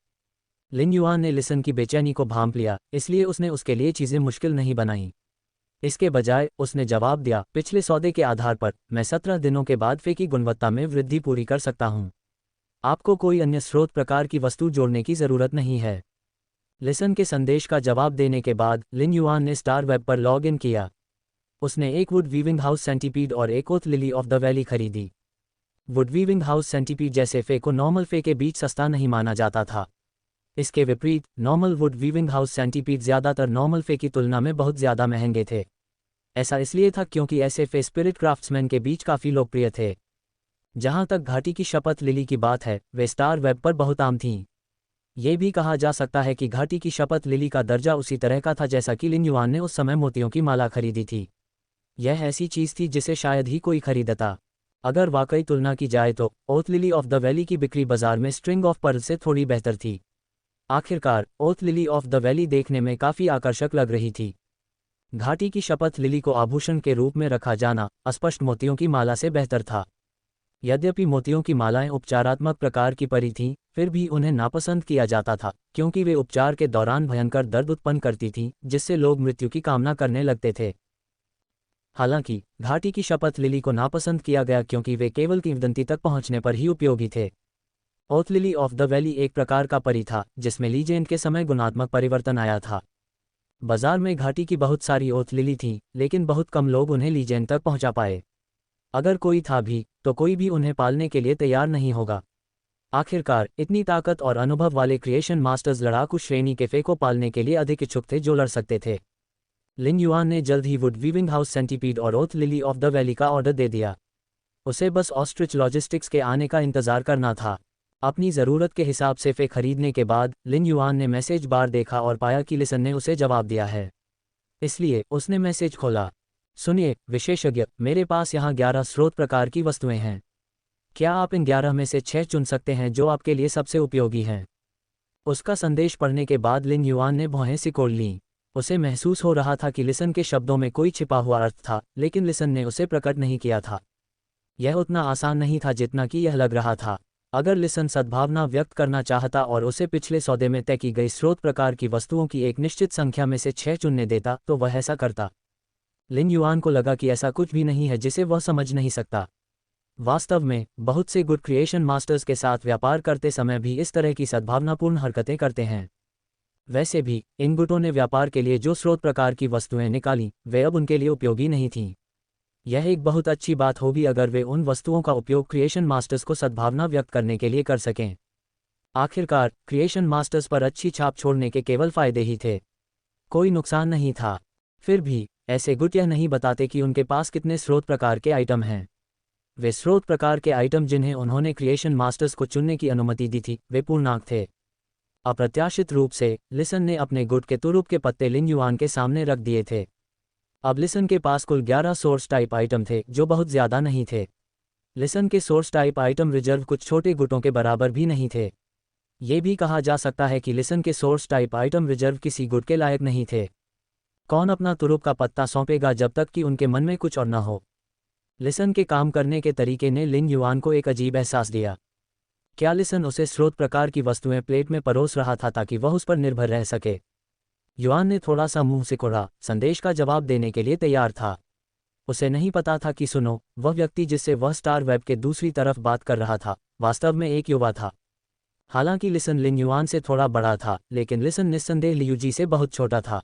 लिन युआन ने लिसन की बेचैनी को भांप लिया, इसलिए उसने उसके लिए चीज़ें मुश्किल नहीं बनाईं। इसके बजाय उसने जवाब दिया, पिछले सौदे के आधार पर मैं 17 दिनों के बाद फे की गुणवत्ता में वृद्धि पूरी कर सकता हूँ। आपको कोई अन्य स्रोत प्रकार की वस्तु जोड़ने की ज़रूरत नहीं है। लिसन के संदेश का जवाब देने के बाद लिन युआन ने स्टार वेब पर लॉग इन किया। उसने एक वुड वीविंग हाउस सेंटीपीड और एक oath lily of the valley खरीदी। वुड वीविंग हाउस सेंटीपीड जैसे फे को नॉर्मल फे के बीच सस्ता नहीं माना जाता था। इसके विपरीत normal would weaving house centipede ज़्यादातर नॉर्मल फे की तुलना में बहुत ज़्यादा महंगे थे। ऐसा इसलिए था क्योंकि ऐसे फे स्पिरिट क्राफ्ट्समैन के बीच काफ़ी लोकप्रिय थे। जहां तक घाटी की शपथ लिली की बात है, वे स्टार वेब पर बहुत आम थीं। ये भी कहा जा सकता है कि घाटी की शपथ लिली का दर्जा उसी तरह का था जैसा कि लिन युआन ने उस समय मोतियों की माला खरीदी थी। यह ऐसी चीज थी जिसे शायद ही कोई खरीदता। अगर वाकई तुलना की जाए तो oath lily of the valley की बिक्री बाजार में स्ट्रिंग ऑफ पर्ल से थोड़ी बेहतर थी। आखिरकार oath lily of the valley देखने में काफी आकर्षक लग रही थी। घाटी की शपथ लिली को आभूषण के रूप में रखा जाना अस्पष्ट मोतियों की माला से बेहतर था। यद्यपि मोतियों की मालाएं उपचारात्मक प्रकार की परी थीं, फिर भी उन्हें नापसंद किया जाता था क्योंकि वे उपचार के दौरान भयंकर दर्द उत्पन्न करती थीं, जिससे लोग मृत्यु की कामना करने लगते थे। हालांकि घाटी की शपथ लिली को नापसंद किया गया क्योंकि वे केवल किंवदंती तक पहुंचने पर ही उपयोगी थे। Oath lily of the valley एक प्रकार का परी था जिसमें लीजेंड के समय गुणात्मक परिवर्तन आया था। बाजार में घाटी की बहुत सारी ओथ लिली थीं, लेकिन बहुत कम लोग उन्हें लीजेंड तक पहुंचा पाए। अगर कोई था भी तो कोई भी उन्हें पालने के लिए तैयार नहीं होगा। आखिरकार इतनी ताकत और अनुभव वाले क्रिएशन मास्टर्स लड़ाकू श्रेणी के फे को पालने के लिए अधिक इच्छुक थे जो लड़ सकते थे। लिन युआन ने जल्द ही वुड वीविंग हाउस सेंटीपीड और oath lily of the valley का ऑर्डर दे दिया। उसे बस ऑस्ट्रिच लॉजिस्टिक्स के आने का इंतजार करना था। अपनी ज़रूरत के हिसाब से फे खरीदने के बाद लिन युआन ने मैसेज बार देखा और पाया कि लिसन ने उसे जवाब दिया है। इसलिए उसने मैसेज खोला। सुनिए विशेषज्ञ, मेरे पास यहाँ 11 स्रोत प्रकार की वस्तुएं हैं। क्या आप इन 11 में से 6 चुन सकते हैं जो आपके लिए सबसे उपयोगी हैं? उसका संदेश पढ़ने के बाद लिन युआन ने भौहें सिकोड़ लीं। उसे महसूस हो रहा था कि लिसन के शब्दों में कोई छिपा हुआ अर्थ था, लेकिन लिसन ने उसे प्रकट नहीं किया था। यह उतना आसान नहीं था जितना कि यह लग रहा था। अगर लिसन सद्भावना व्यक्त करना चाहता और उसे पिछले सौदे में तय की गई स्रोत प्रकार की वस्तुओं की एक निश्चित संख्या में से 6 चुनने देता तो वह ऐसा करता। लिन युआन को लगा कि ऐसा कुछ भी नहीं है जिसे वह समझ नहीं सकता। वास्तव में बहुत से गुड क्रिएशन मास्टर्स के साथ व्यापार करते समय भी इस तरह की सद्भावनापूर्ण हरकतें करते हैं। वैसे भी इन गुटों ने व्यापार के लिए जो स्रोत प्रकार की वस्तुएं निकालीं, वे अब उनके लिए उपयोगी नहीं थीं। यह एक बहुत अच्छी बात होगी अगर वे उन वस्तुओं का उपयोग क्रिएशन मास्टर्स को सद्भावना व्यक्त करने के लिए कर सकें। आखिरकार क्रिएशन मास्टर्स पर अच्छी छाप छोड़ने के केवल फायदे ही थे, कोई नुकसान नहीं था। फिर भी ऐसे गुट यह नहीं बताते कि उनके पास कितने स्रोत प्रकार के आइटम हैं। वे स्रोत प्रकार के आइटम जिन्हें उन्होंने क्रिएशन मास्टर्स को चुनने की अनुमति दी थी, वे पूर्णांक थे। अप्रत्याशित रूप से लिसन ने अपने गुट के तुरुप के पत्ते लिन युआन के सामने रख दिए थे। अब लिसन के पास कुल 11 सोर्स टाइप आइटम थे जो बहुत ज़्यादा नहीं थे। लिसन के सोर्स टाइप आइटम रिजर्व कुछ छोटे गुटों के बराबर भी नहीं थे। ये भी कहा जा सकता है कि लिसन के सोर्स टाइप आइटम रिजर्व किसी गुट के लायक नहीं थे। कौन अपना तुरुप का पत्ता सौंपेगा जब तक कि उनके मन में कुछ और न हो? लिसन के काम करने के तरीके ने लिन युआन को एक अजीब एहसास दिया। क्या लिसन उसे स्रोत प्रकार की वस्तुएं प्लेट में परोस रहा था ताकि वह उस पर निर्भर रह सके? युआन ने थोड़ा सा मुंह सिकोड़ा, संदेश का जवाब देने के लिए तैयार था। उसे नहीं पता था कि सुनो, वह व्यक्ति जिससे वह स्टार वेब के दूसरी तरफ बात कर रहा था वास्तव में एक युवा था। हालांकि लिसन लिन युआन से थोड़ा बड़ा था, लेकिन लिसन निस्संदेह लियूजी से बहुत छोटा था।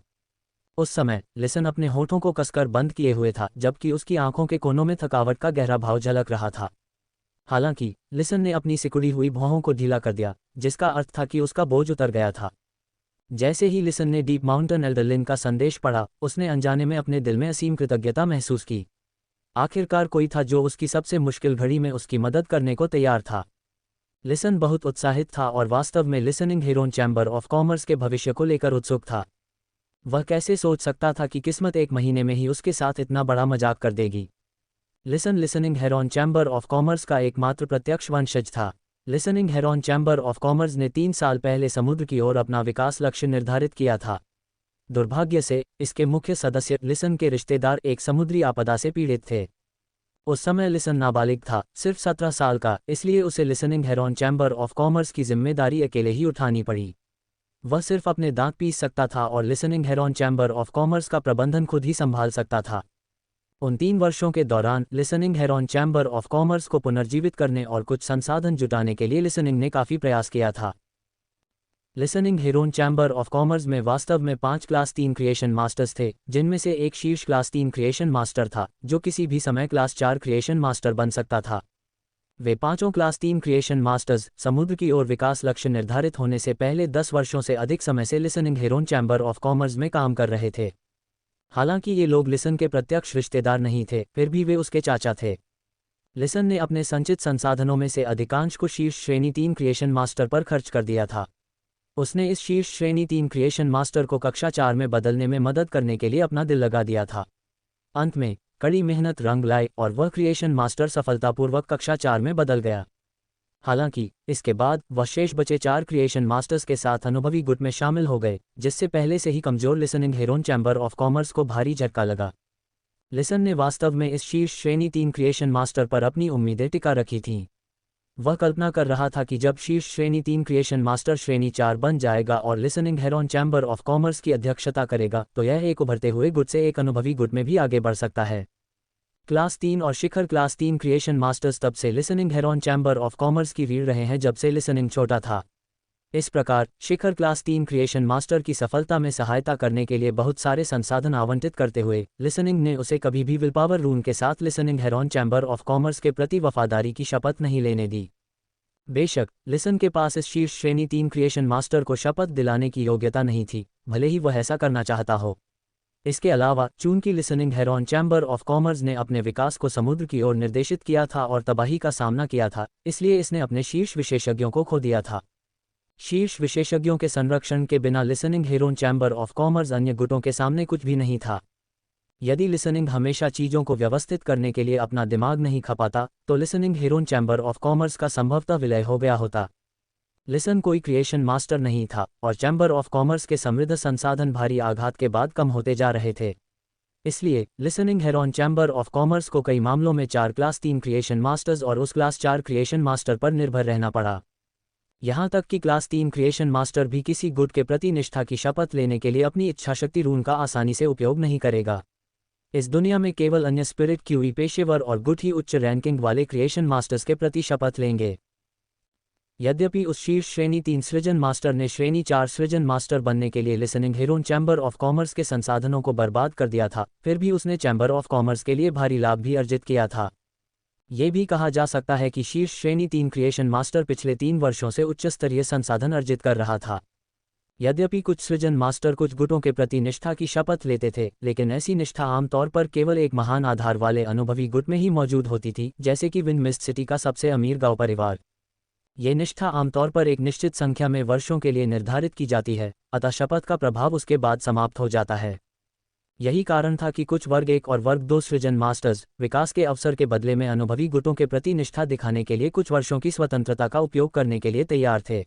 उस समय लिसन अपने होठों को कसकर बंद किए हुए था, जबकि उसकी आंखों के कोनों में थकावट का गहरा भाव झलक रहा था। हालांकि लिसन ने अपनी सिकुड़ी हुई भौहों को ढीला कर दिया, जिसका अर्थ था कि उसका बोझ उतर गया था। जैसे ही लिसन ने डीप माउंटेन एल्डर लिन का संदेश पढ़ा, उसने अनजाने में अपने दिल में असीम कृतज्ञता महसूस की। आखिरकार कोई था जो उसकी सबसे मुश्किल घड़ी में उसकी मदद करने को तैयार था। लिसन बहुत उत्साहित था और वास्तव में listening heron chamber of commerce के भविष्य को लेकर उत्सुक था। वह कैसे सोच सकता था कि किस्मत एक महीने में ही उसके साथ इतना बड़ा मजाक कर देगी। Listening heron chamber of commerce का एकमात्र प्रत्यक्ष वंशज था। Listening heron chamber of commerce ने 3 साल पहले समुद्र की ओर अपना विकास लक्ष्य निर्धारित किया था। दुर्भाग्य से इसके मुख्य सदस्य लिसन के रिश्तेदार एक समुद्री आपदा से पीड़ित थे। उस समय लिसन नाबालिग था, सिर्फ 17 साल का, इसलिए उसे listening heron chamber of commerce की जिम्मेदारी अकेले ही उठानी पड़ी। वह सिर्फ अपने दांत पीस सकता था और listening heron chamber of commerce का प्रबंधन खुद ही संभाल सकता था। उन 3 वर्षों के दौरान listening heron chamber of commerce को पुनर्जीवित करने और कुछ संसाधन जुटाने के लिए लिसनिंग ने काफ़ी प्रयास किया था। Listening heron chamber of commerce में वास्तव में 5 क्लास 3 क्रिएशन मास्टर्स थे, जिनमें से एक शीर्ष क्लास 3 क्रिएशन मास्टर था जो किसी भी समय क्लास 4 क्रिएशन मास्टर बन सकता था। वे पांचों क्लास 3 क्रिएशन मास्टर्स समुद्र की ओर विकास लक्ष्य निर्धारित होने से पहले 10 वर्षों से अधिक समय से listening heron chamber of commerce में काम कर रहे थे। हालांकि ये लोग लिसन के प्रत्यक्ष रिश्तेदार नहीं थे, फिर भी वे उसके चाचा थे। लिसन ने अपने संचित संसाधनों में से अधिकांश को शीर्ष श्रेणी 3 क्रिएशन मास्टर पर खर्च कर दिया था। उसने इस शीर्ष श्रेणी 3 क्रिएशन मास्टर को कक्षा 4 में बदलने में मदद करने के लिए अपना दिल लगा दिया था। अंत में कड़ी मेहनत रंग लाई और वह क्रिएशन मास्टर सफलतापूर्वक कक्षा 4 में बदल गया। हालांकि इसके बाद वह शेष बचे 4 क्रिएशन मास्टर्स के साथ अनुभवी गुट में शामिल हो गए, जिससे पहले से ही कमजोर listening heron chamber of commerce को भारी झटका लगा। लिसन ने वास्तव में इस शीर्ष श्रेणी 3 क्रिएशन मास्टर पर अपनी उम्मीदें टिका रखी थीं। वह कल्पना कर रहा था कि जब शीर्ष श्रेणी 3 क्रिएशन मास्टर श्रेणी 4 बन जाएगा और listening heron chamber of commerce की अध्यक्षता करेगा, तो यह एक उभरते हुए गुट से एक अनुभवी गुट में भी आगे बढ़ सकता है। क्लास 3 और शिखर क्लास 3 क्रिएशन मास्टर्स तब से listening heron chamber of commerce की रीढ़ रहे हैं जब से लिसनिंग छोटा था। इस प्रकार शिखर क्लास 3 क्रिएशन मास्टर की सफलता में सहायता करने के लिए बहुत सारे संसाधन आवंटित करते हुए लिसनिंग ने उसे कभी भी विलपावर रूल के साथ listening heron chamber of commerce के प्रति वफादारी की शपथ नहीं लेने दी। बेशक लिसन के पास इस शीर्ष श्रेणी 3 क्रिएशन मास्टर को शपथ दिलाने की योग्यता नहीं थी, भले ही वह ऐसा करना चाहता हो। इसके अलावा चूंकि listening heron chamber of commerce ने अपने विकास को समुद्र की ओर निर्देशित किया था और तबाही का सामना किया था, इसलिए इसने अपने शीर्ष विशेषज्ञों को खो दिया था। शीर्ष विशेषज्ञों के संरक्षण के बिना listening heron chamber of commerce अन्य गुटों के सामने कुछ भी नहीं था। यदि लिसनिंग हमेशा चीज़ों को व्यवस्थित करने के लिए अपना दिमाग नहीं खपाता, तो listening heron chamber of commerce का संभवतः विलय हो गया होता। लिसन कोई क्रिएशन मास्टर नहीं था और चैम्बर ऑफ कॉमर्स के समृद्ध संसाधन भारी आघात के बाद कम होते जा रहे थे। इसलिए listening heron chamber of commerce को कई मामलों में 4 क्लास 3 क्रिएशन मास्टर्स और उस क्लास 4 क्रिएशन मास्टर पर निर्भर रहना पड़ा। यहाँ तक कि क्लास 3 क्रिएशन मास्टर भी किसी गुट के प्रति निष्ठा की शपथ लेने के लिए अपनी इच्छाशक्ति रून का आसानी से उपयोग नहीं करेगा। इस दुनिया में केवल अन्य स्पिरिट क्यूई पेशेवर और गुट ही उच्च रैंकिंग वाले क्रिएशन मास्टर्स के प्रति शपथ लेंगे। यद्यपि उस शीर्ष श्रेणी 3 सृजन मास्टर ने श्रेणी 4 सृजन मास्टर बनने के लिए listening heron chamber of commerce के संसाधनों को बर्बाद कर दिया था, फिर भी उसने चैम्बर ऑफ कॉमर्स के लिए भारी लाभ भी अर्जित किया था। ये भी कहा जा सकता है कि शीर्ष श्रेणी 3 क्रिएशन मास्टर पिछले 3 वर्षों से उच्च स्तरीय संसाधन अर्जित कर रहा था। यद्यपि कुछ सृजन मास्टर कुछ गुटों के प्रति निष्ठा की शपथ लेते थे, लेकिन ऐसी निष्ठा आमतौर पर केवल एक महान आधार वाले अनुभवी गुट में ही मौजूद होती थी, जैसे कि विंड मिस्ट सिटी का सबसे अमीर गांव परिवार। ये निष्ठा आमतौर पर एक निश्चित संख्या में वर्षों के लिए निर्धारित की जाती है, अतः शपथ का प्रभाव उसके बाद समाप्त हो जाता है। यही कारण था कि कुछ वर्ग 1 और वर्ग 2 सृजन मास्टर्स विकास के अवसर के बदले में अनुभवी गुटों के प्रति निष्ठा दिखाने के लिए कुछ वर्षों की स्वतंत्रता का उपयोग करने के लिए तैयार थे।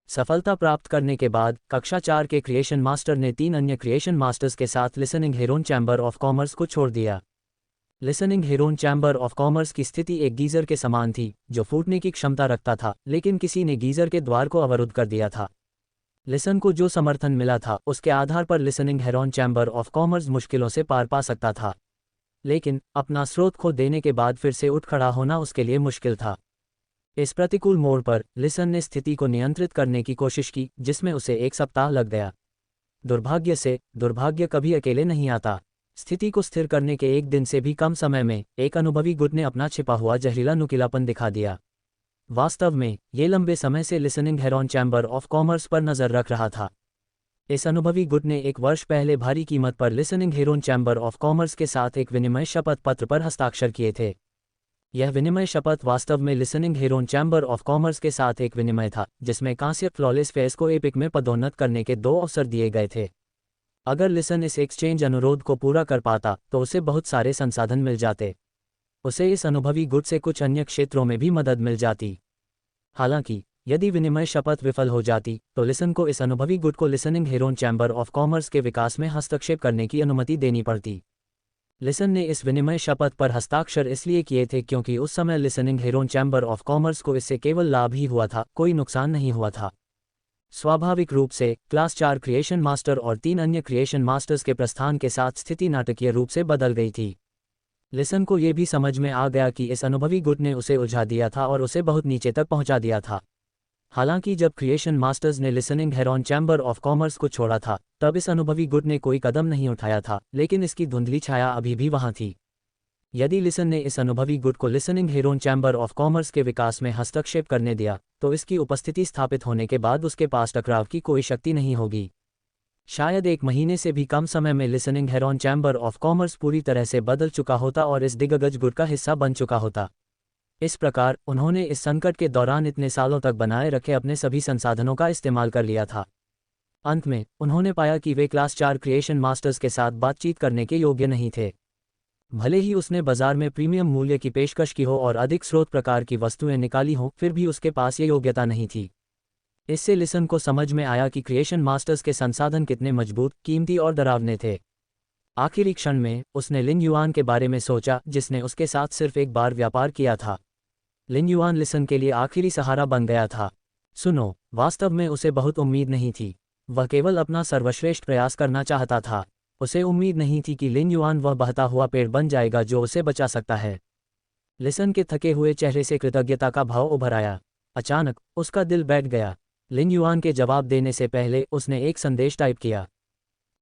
सफलता प्राप्त करने के बाद कक्षा 4 के क्रिएशन मास्टर ने 3 अन्य क्रिएशन मास्टर्स के साथ listening heron chamber of commerce को छोड़ दिया। Listening heron chamber of commerce की स्थिति एक गीजर के समान थी, जो फूटने की क्षमता रखता था, लेकिन किसी ने गीजर के द्वार को अवरुद्ध कर दिया था। लिसन को जो समर्थन मिला था उसके आधार पर listening heron chamber of commerce मुश्किलों से पार पा सकता था, लेकिन अपना स्रोत खो देने के बाद फिर से उठ खड़ा होना उसके लिए मुश्किल था। इस प्रतिकूल मोड़ पर लिसन ने स्थिति को नियंत्रित करने की कोशिश की, जिसमें उसे 1 सप्ताह लग गया। दुर्भाग्य से दुर्भाग्य कभी अकेले नहीं आता। स्थिति को स्थिर करने के 1 दिन से भी कम समय में एक अनुभवी गुट ने अपना छिपा हुआ जहरीला नुकीलापन दिखा दिया। वास्तव में ये लंबे समय से listening heron chamber of commerce पर नजर रख रहा था। इस अनुभवी गुट ने 1 वर्ष पहले भारी कीमत पर listening heron chamber of commerce के साथ एक विनिमय शपथ पत्र पर हस्ताक्षर किए थे। यह विनिमय शपथ वास्तव में listening heron chamber of commerce के साथ एक विनिमय था, जिसमें कांस्य फ्लॉलेस फेस को एपिक में पदोन्नत करने के 2 अवसर दिए गए थे। अगर लिसन इस एक्सचेंज अनुरोध को पूरा कर पाता तो उसे बहुत सारे संसाधन मिल जाते। उसे इस अनुभवी गुट से कुछ अन्य क्षेत्रों में भी मदद मिल जाती। हालांकि यदि विनिमय शपथ विफल हो जाती तो लिसन को इस अनुभवी गुट को listening heron chamber of commerce के विकास में हस्तक्षेप करने की अनुमति देनी पड़ती। लिसन ने इस विनिमय शपथ पर हस्ताक्षर इसलिए किए थे क्योंकि उस समय listening heron chamber of commerce को इससे केवल लाभ ही हुआ था, कोई नुकसान नहीं हुआ था। स्वाभाविक रूप से क्लास 4 क्रिएशन मास्टर और 3 अन्य क्रिएशन मास्टर्स के प्रस्थान के साथ स्थिति नाटकीय रूप से बदल गई थी। लिसन को यह भी समझ में आ गया कि इस अनुभवी गुट ने उसे उलझा दिया था और उसे बहुत नीचे तक पहुंचा दिया था। हालांकि जब क्रिएशन मास्टर्स ने listening heron chamber of commerce को छोड़ा था, तब इस अनुभवी गुट ने कोई कदम नहीं उठाया था, लेकिन इसकी धुंधली छाया अभी भी वहां थी। यदि लिसन ने इस अनुभवी गुट को listening heron chamber of commerce के विकास में हस्तक्षेप करने दिया, तो इसकी उपस्थिति स्थापित होने के बाद उसके पास टकराव की कोई शक्ति नहीं होगी। शायद 1 महीने से भी कम समय में listening heron chamber of commerce पूरी तरह से बदल चुका होता और इस दिग्गज गुट का हिस्सा बन चुका होता। इस प्रकार उन्होंने इस संकट के दौरान इतने सालों तक बनाए रखे अपने सभी संसाधनों का इस्तेमाल कर लिया था। अंत में उन्होंने पाया कि वे क्लास 4 क्रिएशन मास्टर्स के साथ बातचीत करने के योग्य नहीं थे। भले ही उसने बाजार में प्रीमियम मूल्य की पेशकश की हो और अधिक स्रोत प्रकार की वस्तुएं निकाली हों, फिर भी उसके पास ये योग्यता नहीं थी। इससे लिसन को समझ में आया कि क्रिएशन मास्टर्स के संसाधन कितने मजबूत, कीमती और डरावने थे। आखिरी क्षण में उसने लिन युआन के बारे में सोचा, जिसने उसके साथ सिर्फ एक बार व्यापार किया था। लिन युआन लिसन के लिए आखिरी सहारा बन गया था। सुनो, वास्तव में उसे बहुत उम्मीद नहीं थी। वह केवल अपना सर्वश्रेष्ठ प्रयास करना चाहता था। उसे उम्मीद नहीं थी कि लिन युआन वह बहता हुआ पेड़ बन जाएगा जो उसे बचा सकता है। लिसन के थके हुए चेहरे से कृतज्ञता का भाव उभर आया। अचानक उसका दिल बैठ गया। लिन युआन के जवाब देने से पहले उसने एक संदेश टाइप किया।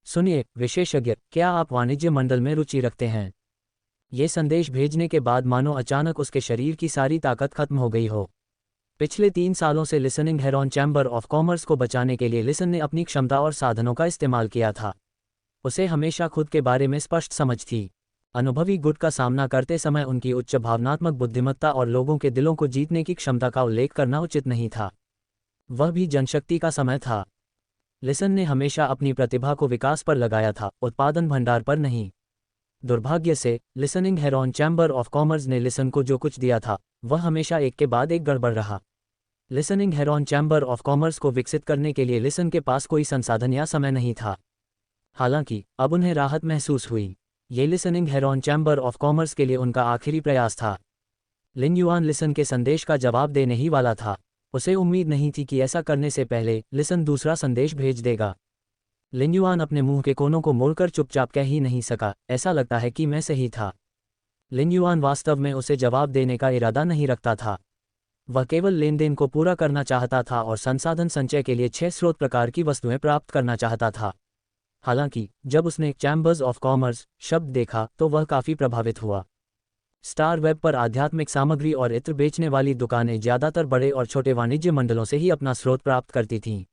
सुनिए विशेषज्ञ, क्या आप वाणिज्य मंडल में रुचि रखते हैं? ये संदेश भेजने के बाद मानो अचानक उसके शरीर की सारी ताकत खत्म हो गई हो। पिछले 3 सालों से listening heron chamber of commerce को बचाने के लिए लिसन ने अपनी क्षमता और साधनों का इस्तेमाल किया था। उसे हमेशा खुद के बारे में स्पष्ट समझ थी। अनुभवी गुट का सामना करते समय उनकी उच्च भावनात्मक बुद्धिमत्ता और लोगों के दिलों को जीतने की क्षमता का उल्लेख करना उचित नहीं था। वह भी जनशक्ति का समय था। लिसन ने हमेशा अपनी प्रतिभा को विकास पर लगाया था, उत्पादन भंडार पर नहीं। दुर्भाग्य से listening heron chamber of commerce ने लिसन को जो कुछ दिया था वह हमेशा एक के बाद एक गड़बड़ रहा। Listening heron chamber of commerce को विकसित करने के लिए लिसन के पास कोई संसाधन या समय नहीं था। हालांकि अब उन्हें राहत महसूस हुई। ये listening heron chamber of commerce के लिए उनका आखिरी प्रयास था। लिन युआन लिसन के संदेश का जवाब देने ही वाला था। उसे उम्मीद नहीं थी कि ऐसा करने से पहले लिसन दूसरा संदेश भेज देगा। लिन युआन अपने मुंह के कोनों को मोड़कर चुपचाप कह ही नहीं सका, ऐसा लगता है कि मैं सही था। लिन युआन वास्तव में उसे जवाब देने का इरादा नहीं रखता था। वह केवल लेन देन को पूरा करना चाहता था और संसाधन संचय के लिए 6 स्रोत प्रकार की वस्तुएं प्राप्त करना चाहता था। हालांकि जब उसने चैम्बर्स ऑफ कॉमर्स शब्द देखा तो वह काफ़ी प्रभावित हुआ। स्टार वेब पर आध्यात्मिक सामग्री और इत्र बेचने वाली दुकानें ज़्यादातर बड़े और छोटे वाणिज्य मंडलों से ही अपना स्रोत प्राप्त करती थीं।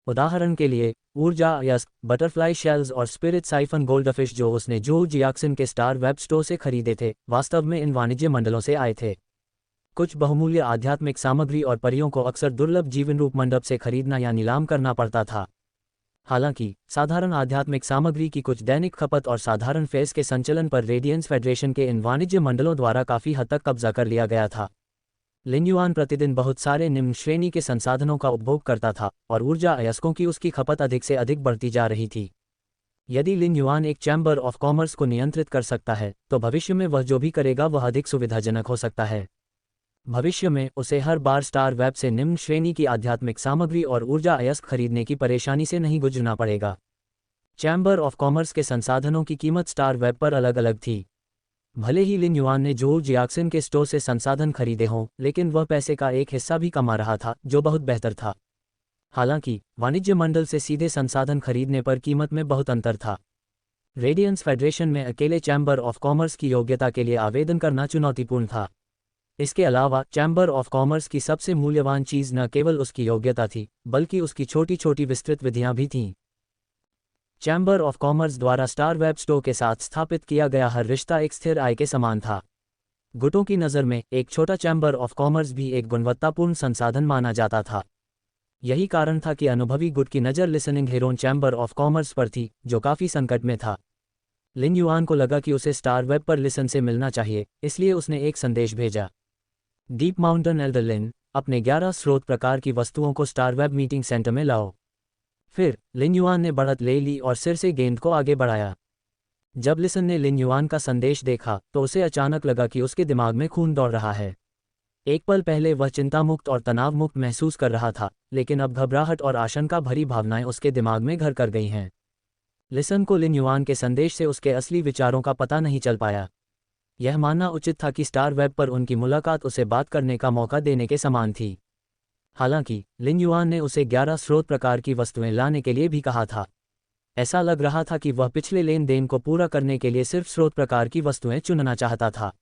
उदाहरण के लिए ऊर्जा अयस्क, बटरफ्लाई शेल्स और स्पिरिट साइफन गोल्डफिश जो उसने जो जियाक्सन के स्टार वेब स्टोर से खरीदे थे, वास्तव में इन वाणिज्य मंडलों से आए थे। कुछ बहुमूल्य आध्यात्मिक सामग्री और परियों को अक्सर दुर्लभ जीवन रूप मंडप से खरीदना या नीलाम करना पड़ता था। हालांकि साधारण आध्यात्मिक सामग्री की कुछ दैनिक खपत और साधारण फेस के संचलन पर रेडियंस फेडरेशन के इन वाणिज्य मंडलों द्वारा काफ़ी हद तक कब्जा कर लिया गया था। लिन युआन प्रतिदिन बहुत सारे निम्न श्रेणी के संसाधनों का उपभोग करता था और ऊर्जा अयस्कों की उसकी खपत अधिक से अधिक बढ़ती जा रही थी। यदि लिन युआन एक चैम्बर ऑफ कॉमर्स को नियंत्रित कर सकता है तो भविष्य में वह जो भी करेगा वह अधिक सुविधाजनक हो सकता है। भविष्य में उसे हर बार स्टार वेब से निम्न श्रेणी की आध्यात्मिक सामग्री और ऊर्जा अयस्क खरीदने की परेशानी से नहीं गुजरना पड़ेगा। चैम्बर ऑफ कॉमर्स के संसाधनों की कीमत स्टार वेब पर अलग अलग थी। भले ही लिन युआन ने जो जियाक्सन के स्टोर से संसाधन खरीदे हों, लेकिन वह पैसे का एक हिस्सा भी कमा रहा था जो बहुत बेहतर था। हालांकि वाणिज्य मंडल से सीधे संसाधन खरीदने पर कीमत में बहुत अंतर था। रेडियंस फेडरेशन में अकेले चैम्बर ऑफ कॉमर्स की योग्यता के लिए आवेदन करना चुनौतीपूर्ण था। इसके अलावा चैम्बर ऑफ कॉमर्स की सबसे मूल्यवान चीज़ न केवल उसकी योग्यता थी बल्कि उसकी छोटी छोटी विस्तृत विधियां भी थीं। चैम्बर ऑफ कॉमर्स द्वारा स्टार वेब स्टोर के साथ स्थापित किया गया हर रिश्ता एक स्थिर आय के समान था। गुटों की नज़र में एक छोटा चैम्बर ऑफ कॉमर्स भी एक गुणवत्तापूर्ण संसाधन माना जाता था। यही कारण था कि अनुभवी गुट की नज़र listening heron chamber of commerce पर थी, जो काफ़ी संकट में था। लिन युआन को लगा कि उसे स्टार वेब पर लिसन से मिलना चाहिए, इसलिए उसने एक संदेश भेजा। डीप माउंटेन एल्डर लिन, अपने 11 स्रोत प्रकार की वस्तुओं को स्टार वेब मीटिंग सेंटर में लाओ। फिर लिन युआन ने बढ़त ले ली और सिर से गेंद को आगे बढ़ाया। जब लिसन ने लिन युआन का संदेश देखा तो उसे अचानक लगा कि उसके दिमाग में खून दौड़ रहा है। एक पल पहले वह चिंतामुक्त और तनावमुक्त महसूस कर रहा था, लेकिन अब घबराहट और आशंका भरी भावनाएं उसके दिमाग में घर कर गई हैं। लिसन को लिन युआन के संदेश से उसके असली विचारों का पता नहीं चल पाया। यह मानना उचित था कि स्टार वेब पर उनकी मुलाकात उसे बात करने का मौका देने के समान थी। हालांकि लिन युआन ने उसे 11 स्रोत प्रकार की वस्तुएं लाने के लिए भी कहा था। ऐसा लग रहा था कि वह पिछले लेन देन को पूरा करने के लिए सिर्फ स्रोत प्रकार की वस्तुएं चुनना चाहता था।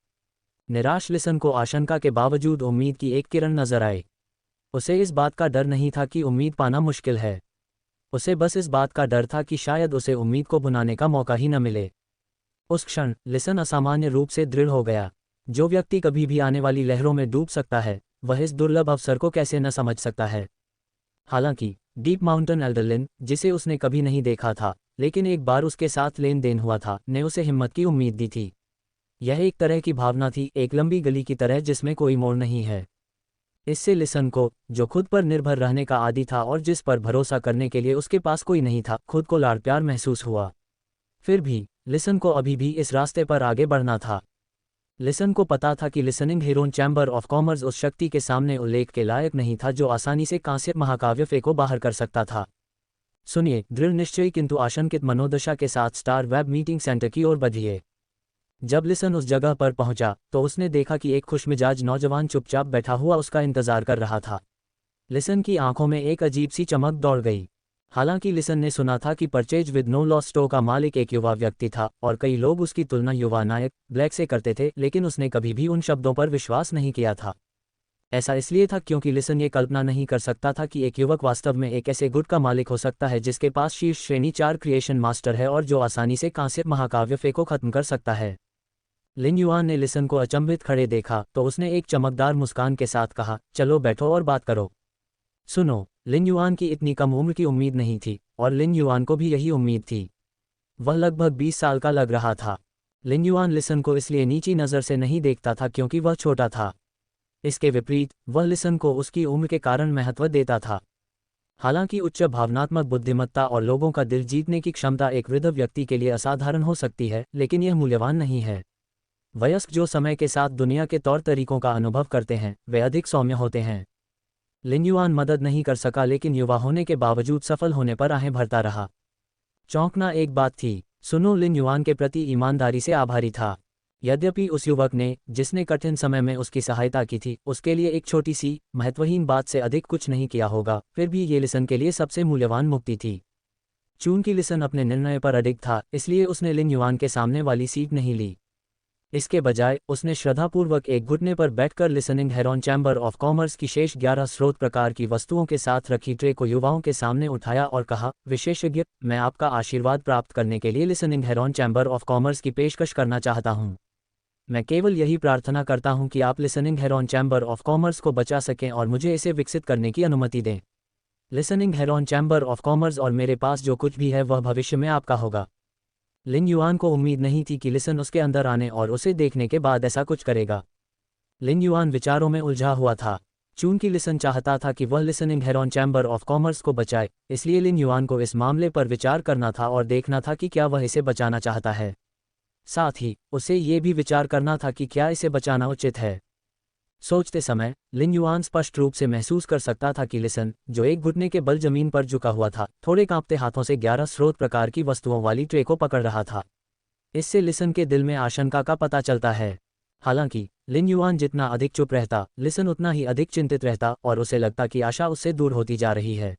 निराश लिसन को आशंका के बावजूद उम्मीद की एक किरण नजर आई। उसे इस बात का डर नहीं था कि उम्मीद पाना मुश्किल है। उसे बस इस बात का डर था कि शायद उसे उम्मीद को भुनाने का मौका ही न मिले। उस क्षण लिसन असामान्य रूप से दृढ़ हो गया। जो व्यक्ति कभी भी आने वाली लहरों में डूब सकता है, वह इस दुर्लभ अवसर को कैसे न समझ सकता है। हालांकि डीप माउंटेन एल्डरलिन, जिसे उसने कभी नहीं देखा था लेकिन एक बार उसके साथ लेन देन हुआ था, ने उसे हिम्मत की उम्मीद दी थी। यह एक तरह की भावना थी, एक लंबी गली की तरह जिसमें कोई मोड़ नहीं है। इससे लिसन को, जो खुद पर निर्भर रहने का आदी था और जिस पर भरोसा करने के लिए उसके पास कोई नहीं था, खुद को लाड़ प्यार महसूस हुआ। फिर भी लिसन को अभी भी इस रास्ते पर आगे बढ़ना था। लिसन को पता था कि listening heron chamber of commerce उस शक्ति के सामने उल्लेख के लायक नहीं था जो आसानी से कांस्य महाकाव्य फे को बाहर कर सकता था। सुनिए, दृढ़ निश्चयी किंतु आशंकित मनोदशा के साथ स्टार वेब मीटिंग सेंटर की ओर बढ़िए। जब लिसन उस जगह पर पहुंचा तो उसने देखा कि एक खुशमिजाज नौजवान चुपचाप बैठा हुआ उसका इंतजार कर रहा था। लिसन की आंखों में एक अजीब सी चमक दौड़ गई। हालांकि लिसन ने सुना था कि purchase with no loss store का मालिक एक युवा व्यक्ति था और कई लोग उसकी तुलना युवा नायक ब्लैक से करते थे, लेकिन उसने कभी भी उन शब्दों पर विश्वास नहीं किया था। ऐसा इसलिए था क्योंकि लिसन ये कल्पना नहीं कर सकता था कि एक युवक वास्तव में एक ऐसे गुट का मालिक हो सकता है जिसके पास शीर्ष श्रेणी 4 क्रिएशन मास्टर है और जो आसानी से कांस्य महाकाव्य फे को खत्म कर सकता है। लिन युआन ने लिसन को अचंभित खड़े देखा तो उसने एक चमकदार मुस्कान के साथ कहा, चलो बैठो और बात करो। सुनो, लिन युआन की इतनी कम उम्र की उम्मीद नहीं थी और लिन युआन को भी यही उम्मीद थी। वह लगभग 20 साल का लग रहा था। लिन युआन लिसन को इसलिए नीची नज़र से नहीं देखता था क्योंकि वह छोटा था। इसके विपरीत वह लिसन को उसकी उम्र के कारण महत्व देता था। हालांकि उच्च भावनात्मक बुद्धिमत्ता और लोगों का दिल जीतने की क्षमता एक वृद्ध व्यक्ति के लिए असाधारण हो सकती है, लेकिन यह मूल्यवान नहीं है। वयस्क जो समय के साथ दुनिया के तौर तरीकों का अनुभव करते हैं, वे अधिक सौम्य होते हैं। लिन युआन मदद नहीं कर सका लेकिन युवा होने के बावजूद सफल होने पर आहें भरता रहा। चौंकना एक बात थी, सुनो लिन युआन के प्रति ईमानदारी से आभारी था। यद्यपि उस युवक ने, जिसने कठिन समय में उसकी सहायता की थी, उसके लिए एक छोटी सी महत्वहीन बात से अधिक कुछ नहीं किया होगा, फिर भी ये लिसन के लिए सबसे मूल्यवान मुक्ति थी। चूंकि लिसन अपने निर्णय पर अडिग था, इसलिए उसने लिन युआन के सामने वाली सीट नहीं ली। इसके बजाय उसने श्रद्धापूर्वक एक घुटने पर बैठकर listening heron chamber of commerce की शेष 11 स्रोत प्रकार की वस्तुओं के साथ रखी ट्रे को युवाओं के सामने उठाया और कहा, विशेषज्ञ, मैं आपका आशीर्वाद प्राप्त करने के लिए listening heron chamber of commerce की पेशकश करना चाहता हूं। मैं केवल यही प्रार्थना करता हूं कि आप listening heron chamber of commerce को बचा सकें और मुझे इसे विकसित करने की अनुमति दें। Listening heron chamber of commerce और मेरे पास जो कुछ भी है वह भविष्य में आपका होगा। लिन युआन को उम्मीद नहीं थी कि लिसन उसके अंदर आने और उसे देखने के बाद ऐसा कुछ करेगा। लिन युआन विचारों में उलझा हुआ था। चूंकि लिसन चाहता था कि वह listening heron chamber of commerce को बचाए, इसलिए लिन युआन को इस मामले पर विचार करना था और देखना था कि क्या वह इसे बचाना चाहता है। साथ ही उसे ये भी विचार करना था कि क्या इसे बचाना उचित है। सोचते समय लिन युआन स्पष्ट रूप से महसूस कर सकता था कि लिसन, जो एक घुटने के बल जमीन पर झुका हुआ था, थोड़े कांपते हाथों से 11 स्रोत प्रकार की वस्तुओं वाली ट्रे को पकड़ रहा था। इससे लिसन के दिल में आशंका का पता चलता है। हालांकि लिन युआन जितना अधिक चुप रहता, लिसन उतना ही अधिक चिंतित रहता और उसे लगता कि आशा उससे दूर होती जा रही है।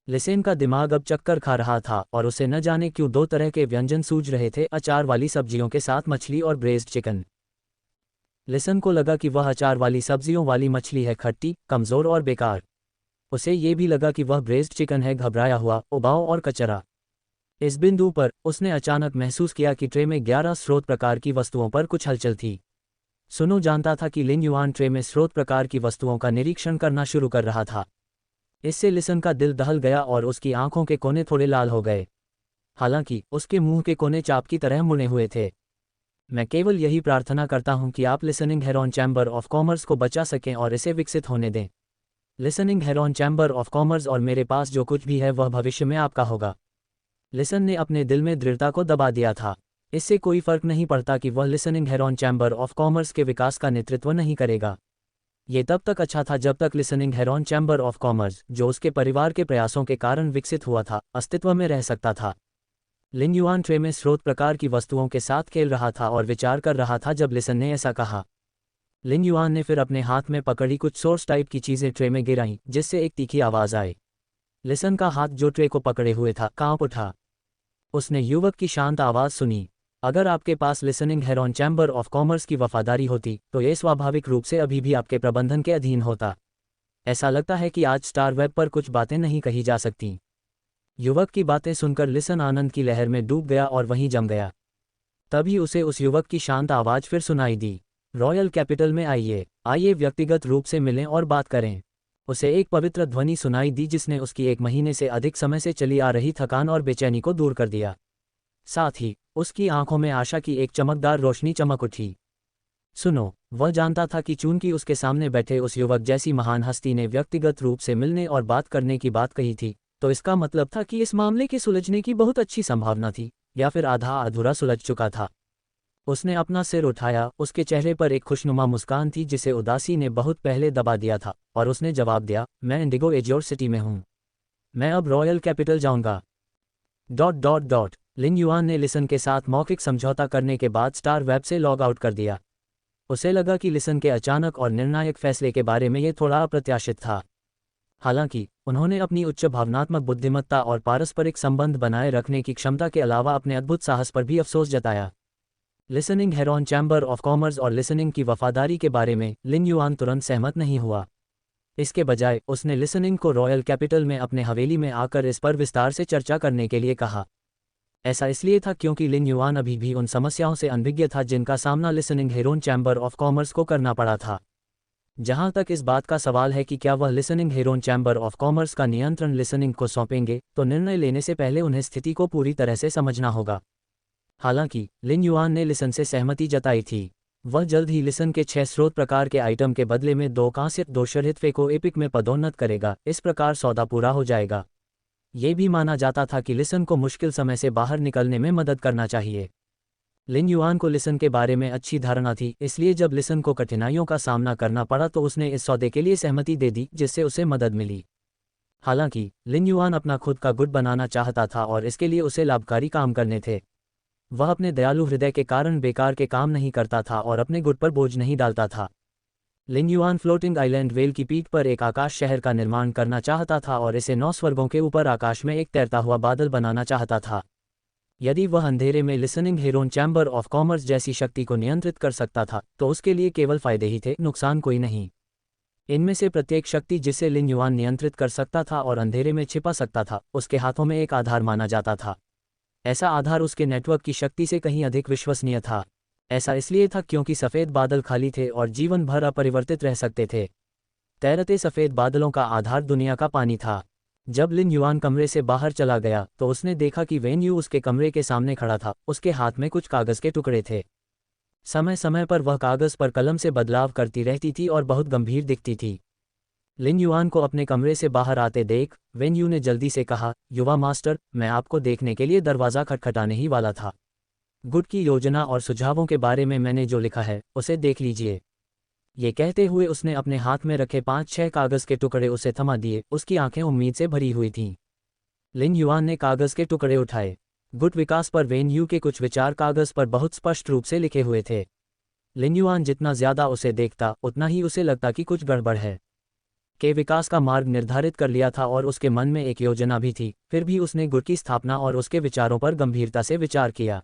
लिसन का दिमाग अब चक्कर खा रहा था और उसे न जाने क्यों 2 तरह के व्यंजन सूझ रहे थे, अचार वाली सब्जियों के साथ मछली और ब्रेज्ड चिकन। लिसन को लगा कि वह अचार वाली सब्जियों वाली मछली है खट्टी, कमज़ोर और बेकार। उसे ये भी लगा कि वह ब्रेज्ड चिकन है घबराया हुआ, उबाऊ और कचरा। इस बिंदु पर उसने अचानक महसूस किया कि ट्रे में 11 स्रोत प्रकार की वस्तुओं पर कुछ हलचल थी। सुनो जानता था कि लिन युआन ट्रे में स्रोत प्रकार की वस्तुओं का निरीक्षण करना शुरू कर रहा था। इससे लिसन का दिल दहल गया और उसकी आंखों के कोने थोड़े लाल हो गए। हालांकि उसके मुंह के कोने चाप की तरह मुड़े हुए थे। मैं केवल यही प्रार्थना करता हूं कि आप listening heron chamber of commerce को बचा सकें और इसे विकसित होने दें। Listening heron chamber of commerce और मेरे पास जो कुछ भी है वह भविष्य में आपका होगा। लिसन ने अपने दिल में दृढ़ता को दबा दिया था। इससे कोई फर्क नहीं पड़ता कि वह listening heron chamber of commerce के विकास का नेतृत्व नहीं करेगा। ये तब तक अच्छा था जब तक listening heron chamber of commerce, जो उसके परिवार के प्रयासों के कारण विकसित हुआ था, अस्तित्व में रह सकता था। लिन युआन ट्रे में स्रोत प्रकार की वस्तुओं के साथ खेल रहा था और विचार कर रहा था जब लिसन ने ऐसा कहा। लिन युआन ने फिर अपने हाथ में पकड़ी कुछ सोर्स टाइप की चीज़ें ट्रे में गिराईं, जिससे एक तीखी आवाज़ आई। लिसन का हाथ जो ट्रे को पकड़े हुए था, कांप उठा। उसने युवक की शांत आवाज़ सुनी, अगर आपके पास listening heron chamber of commerce की वफादारी होती तो ये स्वाभाविक रूप से अभी भी आपके प्रबंधन के अधीन होता। ऐसा लगता है कि आज स्टार वेब पर कुछ बातें नहीं कही जा सकती। युवक की बातें सुनकर लिसन आनंद की लहर में डूब गया और वहीं जम गया। तभी उसे उस युवक की शांत आवाज़ फिर सुनाई दी। रॉयल कैपिटल में आइए, आइए व्यक्तिगत रूप से मिलें और बात करें। उसे एक पवित्र ध्वनि सुनाई दी जिसने उसकी 1 महीने से अधिक समय से चली आ रही थकान और बेचैनी को दूर कर दिया। साथ ही उसकी आंखों में आशा की एक चमकदार रोशनी चमक उठी। सुनो, वह जानता था कि चूंकि उसके सामने बैठे उस युवक जैसी महान हस्ती ने व्यक्तिगत रूप से मिलने और बात करने की बात कही थी, तो इसका मतलब था कि इस मामले के सुलझने की बहुत अच्छी संभावना थी, या फिर आधा अधूरा सुलझ चुका था। उसने अपना सिर उठाया, उसके चेहरे पर एक खुशनुमा मुस्कान थी जिसे उदासी ने बहुत पहले दबा दिया था, और उसने जवाब दिया, मैं इंडिगो एज्योर सिटी में हूँ। मैं अब रॉयल कैपिटल जाऊंगा। लिन युआन ने लिसन के साथ मौखिक समझौता करने के बाद स्टार वेब से लॉग आउट कर दिया। उसे लगा कि लिसन के अचानक और निर्णायक फैसले के बारे में यह थोड़ा अप्रत्याशित था। हालांकि उन्होंने अपनी उच्च भावनात्मक बुद्धिमत्ता और पारस्परिक संबंध बनाए रखने की क्षमता के अलावा अपने अद्भुत साहस पर भी अफसोस जताया। Listening heron chamber of commerce और लिसनिंग की वफादारी के बारे में लिन युआन तुरंत सहमत नहीं हुआ। इसके बजाय उसने लिसनिंग को रॉयल कैपिटल में अपने हवेली में आकर इस पर विस्तार से चर्चा करने के लिए कहा। ऐसा इसलिए था क्योंकि लिन युआन अभी भी उन समस्याओं से अनभिज्ञ था जिनका सामना listening heron chamber of commerce को करना पड़ा था। जहां तक इस बात का सवाल है कि क्या वह listening heron chamber of commerce का नियंत्रण लिसनिंग को सौंपेंगे, तो निर्णय लेने से पहले उन्हें स्थिति को पूरी तरह से समझना होगा। हालांकि लिन युआन ने लिसन से सहमति जताई थी। वह जल्द ही लिसन के 6 स्रोत प्रकार के आइटम के बदले में 2 कांस्य 2 शरहित को एपिक में पदोन्नत करेगा। इस प्रकार सौदा पूरा हो जाएगा। ये भी माना जाता था कि लिसन को मुश्किल समय से बाहर निकलने में मदद करना चाहिए। लिन युआन को लिसन के बारे में अच्छी धारणा थी, इसलिए जब लिसन को कठिनाइयों का सामना करना पड़ा तो उसने इस सौदे के लिए सहमति दे दी, जिससे उसे मदद मिली। हालांकि लिन युआन अपना खुद का गुट बनाना चाहता था और इसके लिए उसे लाभकारी काम करने थे। वह अपने दयालु हृदय के कारण बेकार के काम नहीं करता था और अपने गुट पर बोझ नहीं डालता था। लिन युआन फ्लोटिंग आइलैंड वेल की पीठ पर एक आकाश शहर का निर्माण करना चाहता था और इसे 9 स्वर्गों के ऊपर आकाश में एक तैरता हुआ बादल बनाना चाहता था। यदि वह अंधेरे में listening heron chamber of commerce जैसी शक्ति को नियंत्रित कर सकता था, तो उसके लिए केवल फायदे ही थे, नुकसान कोई नहीं। इनमें से प्रत्येक शक्ति जिसे लिन युआन नियंत्रित कर सकता था और अंधेरे में छिपा सकता था, उसके हाथों में एक आधार माना जाता था। ऐसा आधार उसके नेटवर्क की शक्ति से कहीं अधिक विश्वसनीय था। ऐसा इसलिए था क्योंकि सफ़ेद बादल खाली थे और जीवन भर अपरिवर्तित रह सकते थे। तैरते सफ़ेद बादलों का आधार दुनिया का पानी था। जब लिन युआन कमरे से बाहर चला गया तो उसने देखा कि वेन यू उसके कमरे के सामने खड़ा था। उसके हाथ में कुछ कागज़ के टुकड़े थे। समय समय पर वह कागज़ पर कलम से बदलाव करती रहती थी और बहुत गंभीर दिखती थी। लिन युआन को अपने कमरे से बाहर आते देख वेन यू ने जल्दी से कहा, युवा मास्टर, मैं आपको देखने के लिए दरवाज़ा खटखटाने ही वाला था। गुट की योजना और सुझावों के बारे में मैंने जो लिखा है उसे देख लीजिए। ये कहते हुए उसने अपने हाथ में रखे 5-6 कागज़ के टुकड़े उसे थमा दिए। उसकी आंखें उम्मीद से भरी हुई थीं। लिन युआन ने कागज़ के टुकड़े उठाए। गुट विकास पर वेन यू के कुछ विचार कागज़ पर बहुत स्पष्ट रूप से लिखे हुए थे। लिन युआन जितना ज़्यादा उसे देखता उतना ही उसे लगता कि कुछ गड़बड़ है। के विकास का मार्ग निर्धारित कर लिया था और उसके मन में एक योजना भी थी। फिर भी उसने गुट की स्थापना और उसके विचारों पर गंभीरता से विचार किया।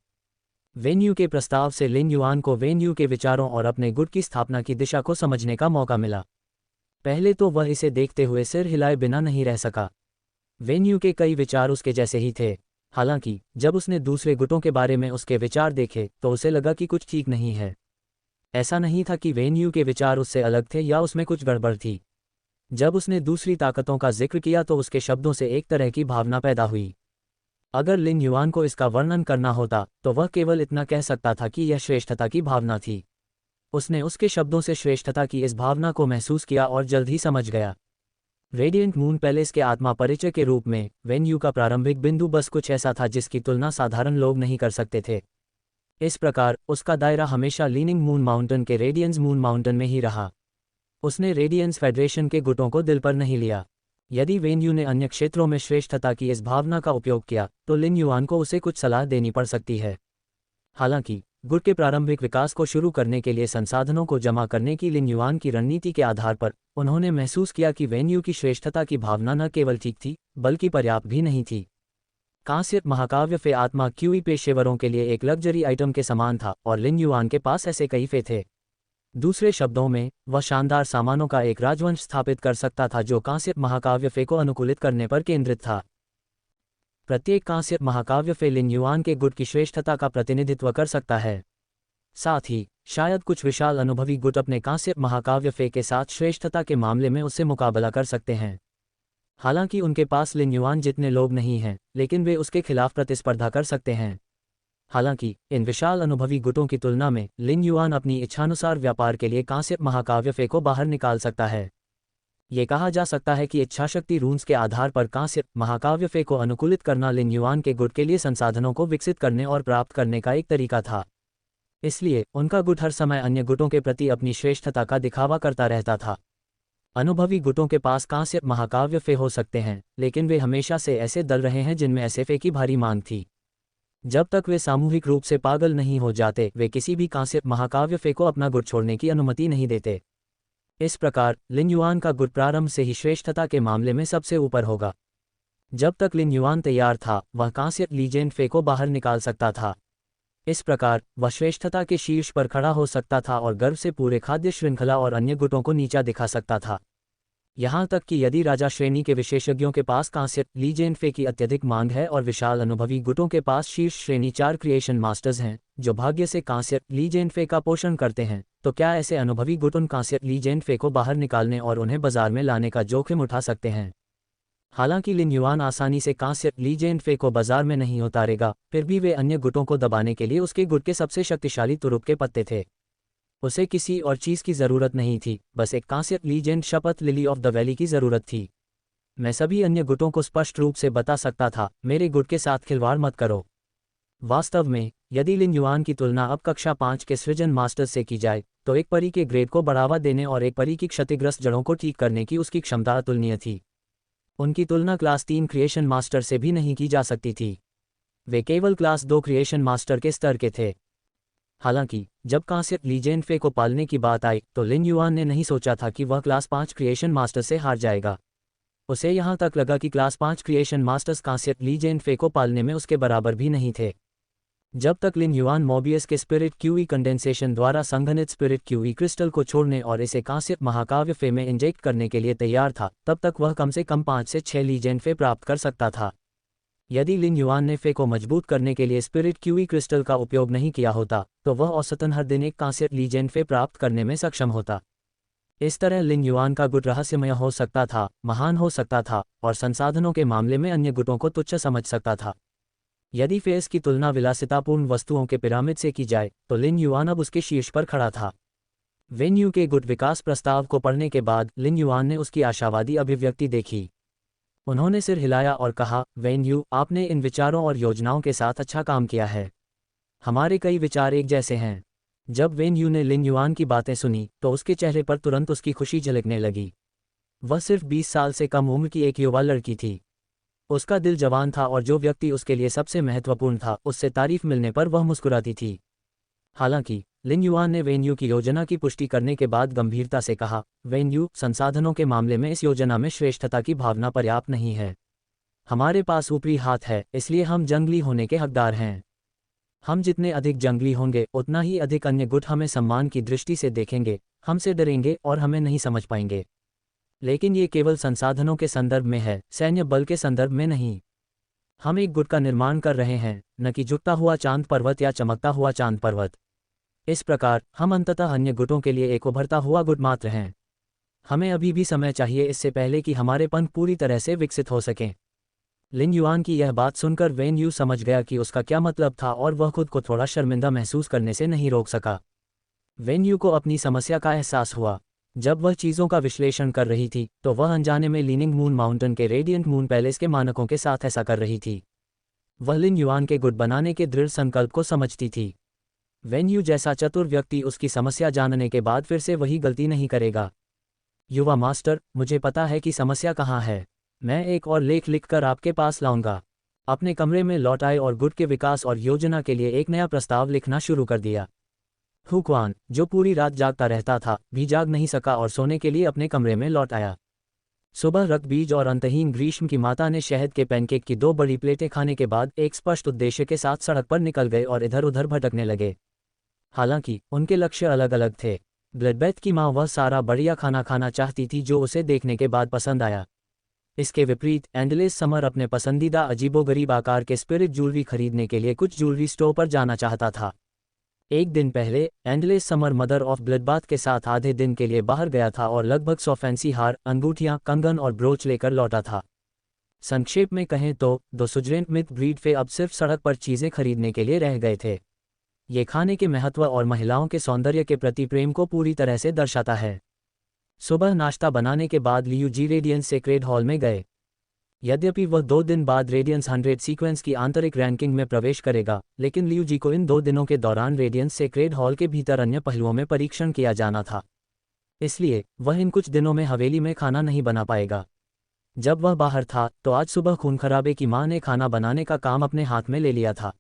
वेन यू के प्रस्ताव से लिन युआन को वेन यू के विचारों और अपने गुट की स्थापना की दिशा को समझने का मौका मिला। पहले तो वह इसे देखते हुए सिर हिलाए बिना नहीं रह सका। वेन यू के कई विचार उसके जैसे ही थे। हालांकि जब उसने दूसरे गुटों के बारे में उसके विचार देखे तो उसे लगा कि कुछ ठीक नहीं है। ऐसा नहीं था कि वेन यू के विचार उससे अलग थे या उसमें कुछ गड़बड़ थी। जब उसने दूसरी ताकतों का जिक्र किया तो उसके शब्दों से एक तरह की भावना पैदा हुई। अगर लिन युआन को इसका वर्णन करना होता तो वह केवल इतना कह सकता था कि यह श्रेष्ठता की भावना थी। उसने उसके शब्दों से श्रेष्ठता की इस भावना को महसूस किया और जल्द ही समझ गया। रेडिएंट मून पैलेस के आत्मा परिचय के रूप में वेन यू का प्रारंभिक बिंदु बस कुछ ऐसा था जिसकी तुलना साधारण लोग नहीं कर सकते थे। इस प्रकार उसका दायरा हमेशा लीनिंग मून माउंटेन के रेडियंस मून माउंटेन में ही रहा। उसने रेडियंस फेडरेशन के गुटों को दिल पर नहीं लिया। यदि वेन यू ने अन्य क्षेत्रों में श्रेष्ठता की इस भावना का उपयोग किया तो लिन युआन को उसे कुछ सलाह देनी पड़ सकती है। हालांकि गुट के प्रारंभिक विकास को शुरू करने के लिए संसाधनों को जमा करने की लिन युआन की रणनीति के आधार पर उन्होंने महसूस किया कि वेन यू की श्रेष्ठता की भावना न केवल ठीक थी बल्कि पर्याप्त भी नहीं थी। कांस्य महाकाव्य फे आत्मा क्यूई पेशेवरों के लिए एक लग्जरी आइटम के समान था और लिन युआन के पास ऐसे कई फे थे। दूसरे शब्दों में वह शानदार सामानों का एक राजवंश स्थापित कर सकता था जो कांस्य महाकाव्य फे को अनुकूलित करने पर केंद्रित था। प्रत्येक कांस्य महाकाव्य फे लिन युआन के गुट की श्रेष्ठता का प्रतिनिधित्व कर सकता है। साथ ही शायद कुछ विशाल अनुभवी गुट अपने कांस्य महाकाव्य फे के साथ श्रेष्ठता के मामले में उससे मुकाबला कर सकते हैं। हालांकि उनके पास लिन युआन जितने लोग नहीं हैं, लेकिन वे उसके खिलाफ प्रतिस्पर्धा कर सकते हैं। हालांकि इन विशाल अनुभवी गुटों की तुलना में लिन युआन अपनी इच्छानुसार व्यापार के लिए कांस्य महाकाव्य फे को बाहर निकाल सकता है। ये कहा जा सकता है कि इच्छाशक्ति रून्स के आधार पर कांस्य महाकाव्य फे को अनुकूलित करना लिन युआन के गुट के लिए संसाधनों को विकसित करने और प्राप्त करने का एक तरीका था। इसलिए उनका गुट हर समय अन्य गुटों के प्रति अपनी श्रेष्ठता का दिखावा करता रहता था। अनुभवी गुटों के पास कांस्य महाकाव्य फे हो सकते हैं, लेकिन वे हमेशा से ऐसे दल रहे हैं जिनमें ऐसे फे की भारी मांग थी। जब तक वे सामूहिक रूप से पागल नहीं हो जाते, वे किसी भी कांस्य महाकाव्य फे को अपना गुट छोड़ने की अनुमति नहीं देते। इस प्रकार लिन युआन का गुट प्रारंभ से ही श्रेष्ठता के मामले में सबसे ऊपर होगा। जब तक लिन युआन तैयार था, वह कांस्य लीजेंड फे को बाहर निकाल सकता था। इस प्रकार वह श्रेष्ठता के शीर्ष पर खड़ा हो सकता था और गर्व से पूरे खाद्य श्रृंखला और अन्य गुटों को नीचा दिखा सकता था। यहाँ तक कि यदि राजा श्रेणी के विशेषज्ञों के पास कांस्य लीजेंड फे की अत्यधिक मांग है और विशाल अनुभवी गुटों के पास शीर्ष श्रेणी 4 क्रिएशन मास्टर्स हैं जो भाग्य से कांस्य लीजेंड फे का पोषण करते हैं, तो क्या ऐसे अनुभवी गुट उन कांस्य लीजेंड फे को बाहर निकालने और उन्हें बाजार में लाने का जोखिम उठा सकते हैं? हालांकि लिन युआन आसानी से कांस्य लीजेंड फे को बाजार में नहीं उतारेगा, फिर भी वे अन्य गुटों को दबाने के लिए उसके गुट के सबसे शक्तिशाली तुरुप के पत्ते थे। उसे किसी और चीज़ की ज़रूरत नहीं थी, बस एक कांस्य लीजेंड शपथ लिली ऑफ द वैली की ज़रूरत थी। मैं सभी अन्य गुटों को स्पष्ट रूप से बता सकता था, मेरे गुट के साथ खिलवाड़ मत करो। वास्तव में यदि लिन युआन की तुलना अब कक्षा 5 के सृजन मास्टर से की जाए, तो एक परी के ग्रेड को बढ़ावा देने और एक परी की क्षतिग्रस्त जड़ों को ठीक करने की उसकी क्षमता अतुलनीय थी। उनकी तुलना क्लास 3 क्रिएशन मास्टर से भी नहीं की जा सकती थी। वे केवल क्लास 2 क्रिएशन मास्टर के स्तर के थे। हालांकि जब कांस्य लीजेंड फे को पालने की बात आई, तो लिन युआन ने नहीं सोचा था कि वह क्लास 5 क्रिएशन मास्टर से हार जाएगा। उसे यहाँ तक लगा कि क्लास 5 क्रिएशन मास्टर्स कांस्य लीजेंड फे को पालने में उसके बराबर भी नहीं थे। जब तक लिन युआन मोबियस के स्पिरिट क्यूई कंडेंसेशन द्वारा संघनित स्पिरिट क्यूई क्रिस्टल को छोड़ने और इसे कांस्य महाकाव्य फे में इंजेक्ट करने के लिए तैयार था, तब तक वह कम से कम 5 से 6 लीजेंड फे प्राप्त कर सकता था। यदि लिन युआन ने फे को मजबूत करने के लिए स्पिरिट क्यूई क्रिस्टल का उपयोग नहीं किया होता, तो वह औसतन हर दिन एक कांस्य लीजेंड फे प्राप्त करने में सक्षम होता। इस तरह लिन युआन का गुट रहस्यमय हो सकता था, महान हो सकता था और संसाधनों के मामले में अन्य गुटों को तुच्छ समझ सकता था। यदि फेस की तुलना विलासितापूर्ण वस्तुओं के पिरामिड से की जाए, तो लिन युआन अब उसके शीर्ष पर खड़ा था। वेन यू के गुट विकास प्रस्ताव को पढ़ने के बाद लिन युआन ने उसकी आशावादी अभिव्यक्ति देखी। उन्होंने सिर हिलाया और कहा, वेन यू, आपने इन विचारों और योजनाओं के साथ अच्छा काम किया है। हमारे कई विचार एक जैसे हैं। जब वेन यू ने लिन युआन की बातें सुनी, तो उसके चेहरे पर तुरंत उसकी खुशी झलकने लगी। वह सिर्फ 20 साल से कम उम्र की एक युवा लड़की थी। उसका दिल जवान था और जो व्यक्ति उसके लिए सबसे महत्वपूर्ण था, उससे तारीफ मिलने पर वह मुस्कुराती थी। हालांकि लिन युआन ने वेन यू की योजना की पुष्टि करने के बाद गंभीरता से कहा, वेन यू, संसाधनों के मामले में इस योजना में श्रेष्ठता की भावना पर्याप्त नहीं है। हमारे पास ऊपरी हाथ है, इसलिए हम जंगली होने के हकदार हैं। हम जितने अधिक जंगली होंगे, उतना ही अधिक अन्य गुट हमें सम्मान की दृष्टि से देखेंगे, हमसे डरेंगे और हमें नहीं समझ पाएंगे। लेकिन ये केवल संसाधनों के संदर्भ में है, सैन्य बल के संदर्भ में नहीं। हम एक गुट का निर्माण कर रहे हैं, न कि झुकता हुआ चांद पर्वत या चमकता हुआ चांद पर्वत। इस प्रकार हम अंततः अन्य गुटों के लिए एक उभरता हुआ गुट मात्र हैं। हमें अभी भी समय चाहिए, इससे पहले कि हमारे पंख पूरी तरह से विकसित हो सकें। लिन युआन की यह बात सुनकर वेन यू समझ गया कि उसका क्या मतलब था और वह खुद को थोड़ा शर्मिंदा महसूस करने से नहीं रोक सका। वेन यू को अपनी समस्या का एहसास हुआ। जब वह चीज़ों का विश्लेषण कर रही थी, तो वह अनजाने में लीनिंग मून माउंटेन के रेडियंट मून पैलेस के मानकों के साथ ऐसा कर रही थी। वह लिन युआन के गुट बनाने के दृढ़ संकल्प को समझती थी। वेन यू जैसा चतुर व्यक्ति उसकी समस्या जानने के बाद फिर से वही गलती नहीं करेगा। युवा मास्टर, मुझे पता है कि समस्या कहाँ है। मैं एक और लेख लिखकर आपके पास लाऊंगा। अपने कमरे में लौट आए और गुट के विकास और योजना के लिए एक नया प्रस्ताव लिखना शुरू कर दिया। हुक्वान, जो पूरी रात जागता रहता था, भी जाग नहीं सका और सोने के लिए अपने कमरे में लौट आया। सुबह रक्तबीज और अंतहीन ग्रीष्म की माता ने शहद के पैनकेक की 2 बड़ी प्लेटें खाने के बाद एक स्पष्ट उद्देश्य के साथ सड़क पर निकल गए और इधर उधर भटकने लगे। हालांकि उनके लक्ष्य अलग अलग थे। ब्लडबैथ की मां वह सारा बढ़िया खाना खाना चाहती थी जो उसे देखने के बाद पसंद आया। इसके विपरीत एंडलेस समर अपने पसंदीदा अजीबोगरीब आकार के स्पिरिट ज्वेलरी खरीदने के लिए कुछ ज्वेलरी स्टोर पर जाना चाहता था। एक दिन पहले endless summer mother of bloodbath के साथ आधे दिन के लिए बाहर गया था और लगभग 100 फैंसी हार, अंगूठियां, कंगन और ब्रोच लेकर लौटा था। संक्षेप में कहें तो दो सुजरेंट मिथ ब्रीड फे अब सिर्फ सड़क पर चीजें खरीदने के लिए रह गए थे। ये खाने के महत्व और महिलाओं के सौंदर्य के प्रति प्रेम को पूरी तरह से दर्शाता है। सुबह नाश्ता बनाने के बाद लियू जी रेडियंस सेक्रेड हॉल में गए। यद्यपि वह 2 दिन बाद रेडियंस 100 सीक्वेंस की आंतरिक रैंकिंग में प्रवेश करेगा, लेकिन लियू जी को इन 2 दिनों के दौरान रेडियंस सेक्रेड हॉल के भीतर अन्य पहलुओं में परीक्षण किया जाना था। इसलिए वह इन कुछ दिनों में हवेली में खाना नहीं बना पाएगा। जब वह बाहर था तो आज सुबह खून खराबे की मां ने खाना बनाने का काम अपने हाथ में ले लिया था।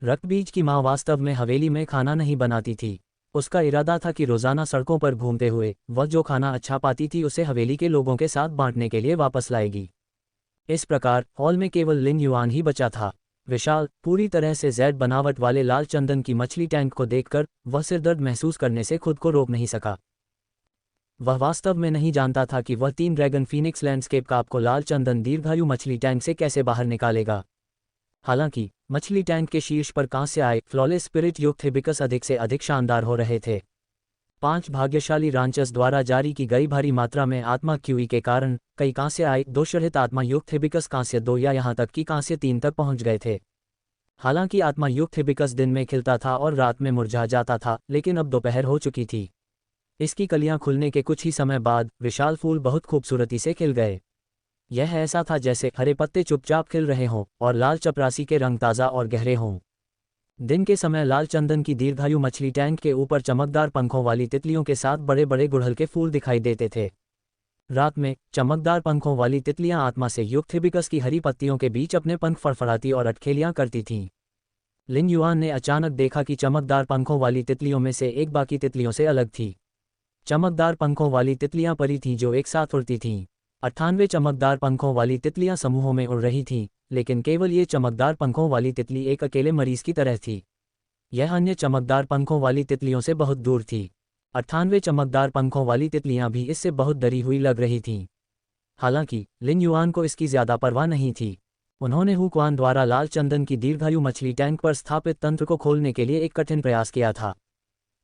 रक्तबीज की मां वास्तव में हवेली में खाना नहीं बनाती थी। उसका इरादा था कि रोजाना सड़कों पर घूमते हुए वह जो खाना अच्छा पाती थी उसे हवेली के लोगों के साथ बांटने के लिए वापस लाएगी। इस प्रकार हॉल में केवल लिन युआन ही बचा था। विशाल, पूरी तरह से जेड बनावट वाले लाल चंदन की मछली टैंक को देखकर वह सिरदर्द महसूस करने से खुद को रोक नहीं सका। वह वास्तव में नहीं जानता था कि वह 3 ड्रैगन फीनिक्स लैंडस्केप का आपको लाल चंदन दीर्घायु मछली टैंक से कैसे बाहर निकालेगा। हालांकि मछली टैंक के शीर्ष पर कांस्य आए फ्लॉलेस स्पिरिट युक्त हिबिकस अधिक से अधिक शानदार हो रहे थे। 5 भाग्यशाली रांचर्स द्वारा जारी की गई भारी मात्रा में आत्मा क्यूई के कारण कई कांस्य आए 2 शर्हित आत्मा युक्त हिबिकस कांस्य 2 या यहां तक कि कांस्य 3 तक पहुंच गए थे। हालांकि आत्मा युक्त हिबिकस दिन में खिलता था और रात में मुरझा जाता था, लेकिन अब दोपहर हो चुकी थी। इसकी कलियां खुलने के कुछ ही समय बाद विशाल फूल बहुत खूबसूरती से खिल गए। यह ऐसा था जैसे हरे पत्ते चुपचाप खिल रहे हों और लाल चपरासी के रंग ताज़ा और गहरे हों। दिन के समय लाल चंदन की दीर्घायु मछली टैंक के ऊपर चमकदार पंखों वाली तितलियों के साथ बड़े बड़े गुड़हल के फूल दिखाई देते थे। रात में चमकदार पंखों वाली तितलियां आत्मा से युक्त हिबिकस की हरी पत्तियों के बीच अपने पंख फड़फड़ाती और अटखेलियां करती थीं। लिन युआन ने अचानक देखा कि चमकदार पंखों वाली तितलियों में से एक बाकी तितलियों से अलग थी। चमकदार पंखों वाली तितलियां परी थीं जो एक साथ उड़ती थीं। 98 चमकदार पंखों वाली तितलियां समूहों में उड़ रही थीं, लेकिन केवल ये चमकदार पंखों वाली तितली एक अकेले मरीज की तरह थी। यह अन्य चमकदार पंखों वाली तितलियों से बहुत दूर थी। 98 चमकदार पंखों वाली तितलियां भी इससे बहुत डरी हुई लग रही थीं। हालांकि लिन युआन को इसकी ज्यादा परवाह नहीं थी। उन्होंने हुक्वान द्वारा लाल चंदन की दीर्घायु मछली टैंक पर स्थापित तंत्र को खोलने के लिए एक कठिन प्रयास किया था।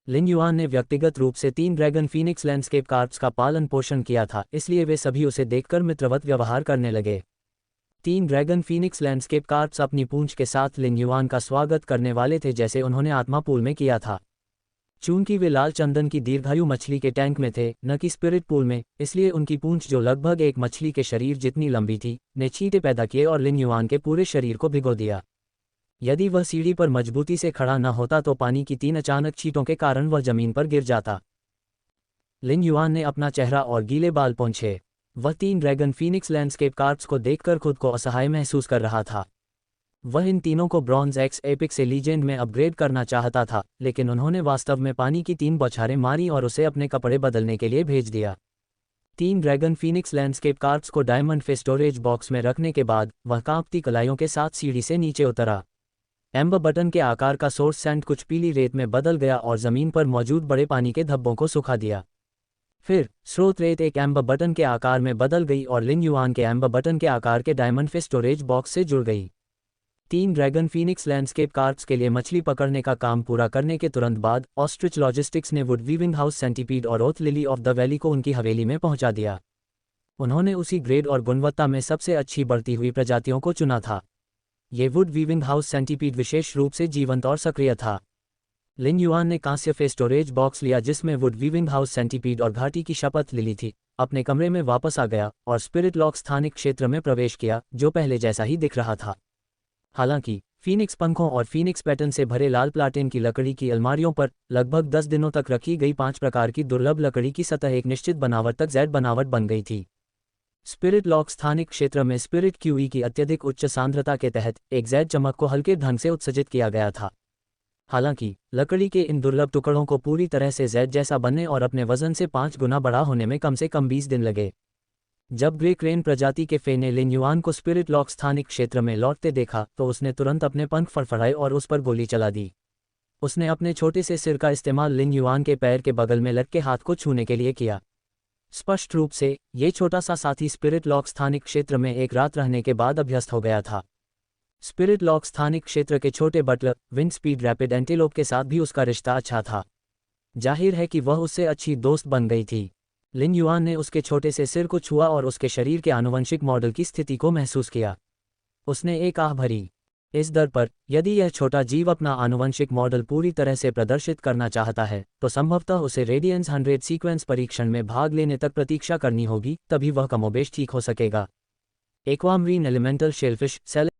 लिन युआन ने व्यक्तिगत रूप से 3 ड्रैगन फीनिक्स लैंडस्केप कार्प्स का पालन पोषण किया था, इसलिए वे सभी उसे देखकर मित्रवत व्यवहार करने लगे। 3 ड्रैगन फीनिक्स लैंडस्केप कार्प्स अपनी पूंछ के साथ लिन युआन का स्वागत करने वाले थे, जैसे उन्होंने आत्मा पूल में किया था। चूंकि वे लाल चंदन की दीर्घायु मछली के टैंक में थे, न कि स्पिरिट पूल में, इसलिए उनकी पूंछ जो लगभग एक मछली के शरीर जितनी लंबी थी, ने छींटे पैदा किए और लिन युआन के पूरे शरीर को भिगो दिया। यदि वह सीढ़ी पर मजबूती से खड़ा न होता तो पानी की 3 अचानक छींटों के कारण वह जमीन पर गिर जाता। लिन युआन ने अपना चेहरा और गीले बाल पोंछे। वह 3 ड्रैगन फीनिक्स लैंडस्केप कार्प्स को देखकर खुद को असहाय महसूस कर रहा था। वह इन तीनों को ब्रॉन्ज एक्स एपिक से लीजेंड में अपग्रेड करना चाहता था, लेकिन उन्होंने वास्तव में पानी की 3 बौछारें मारी और उसे अपने कपड़े बदलने के लिए भेज दिया। 3 ड्रैगन फीनिक्स लैंडस्केप कार्प्स को डायमंड फे स्टोरेज बॉक्स में रखने के बाद वह कांपती कलाइयों के साथ सीढ़ी से नीचे उतरा। एम्बर बटन के आकार का सोर्स सैंड कुछ पीली रेत में बदल गया और जमीन पर मौजूद बड़े पानी के धब्बों को सुखा दिया। फिर स्रोत रेत एक एम्बर बटन के आकार में बदल गई और लिन युआन के एम्बर बटन के आकार के डायमंड फे स्टोरेज बॉक्स से जुड़ गई। 3 ड्रैगन फीनिक्स लैंडस्केप कार्प्स के लिए मछली पकड़ने का काम पूरा करने के तुरंत बाद ऑस्ट्रिच लॉजिस्टिक्स ने वुड वीविंग हाउस सेंटीपीड और oath lily of the valley को उनकी हवेली में पहुंचा दिया। उन्होंने उसी ग्रेड और गुणवत्ता में सबसे अच्छी बढ़ती हुई प्रजातियों को चुना था। ये वुड वीविंग हाउस सेंटीपीड विशेष रूप से जीवंत और सक्रिय था। लिन युआन ने कांस्य फे स्टोरेज बॉक्स लिया जिसमें वुड वीविंग हाउस सेंटीपीड और घाटी की शपथ ली थी, अपने कमरे में वापस आ गया और स्पिरिट लॉक स्थानिक क्षेत्र में प्रवेश किया, जो पहले जैसा ही दिख रहा था। हालांकि फीनिक्स पंखों और फीनिक्स पैटर्न से भरे लाल प्लाटिन की लकड़ी की अलमारियों पर लगभग 10 दिनों तक रखी गई 5 प्रकार की दुर्लभ लकड़ी की सतह एक निश्चित बनावट तक जेड बनावट बन गई थी। स्पिरिट लॉक स्थानिक क्षेत्र में स्पिरिट क्यूई की अत्यधिक उच्च सांद्रता के तहत एक जेड चमक को हल्के ढंग से उत्सर्जित किया गया था। हालांकि लकड़ी के इन दुर्लभ टुकड़ों को पूरी तरह से जेड जैसा बनने और अपने वजन से 5 गुना बड़ा होने में कम से कम 20 दिन लगे। जब ग्रे क्रेन प्रजाति के फे ने लिन युआन को स्पिरिट लॉक स्थानिक क्षेत्र में लौटते देखा तो उसने तुरंत अपने पंख फड़फड़ाए और उस पर गोली चला दी। उसने अपने छोटे से सिर का इस्तेमाल लिन युआन के पैर के बगल में लटके हाथ को छूने के लिए किया। स्पष्ट रूप से ये छोटा सा साथी स्पिरिट लॉक स्थानिक क्षेत्र में एक रात रहने के बाद अभ्यस्त हो गया था। स्पिरिट लॉक स्थानिक क्षेत्र के छोटे butler wind speed rapid antelope के साथ भी उसका रिश्ता अच्छा था। जाहिर है कि वह उससे अच्छी दोस्त बन गई थी। लिन युआन ने उसके छोटे से सिर को छुआ और उसके शरीर के आनुवंशिक मॉडल की स्थिति को महसूस किया। उसने एक आह भरी। इस दर पर, यदि यह छोटा जीव अपना आनुवंशिक मॉडल पूरी तरह से प्रदर्शित करना चाहता है, तो संभवतः उसे रेडियंस 100 सीक्वेंस परीक्षण में भाग लेने तक प्रतीक्षा करनी होगी, तभी वह कमोबेश ठीक हो सकेगा। Aquamarine elemental shellfish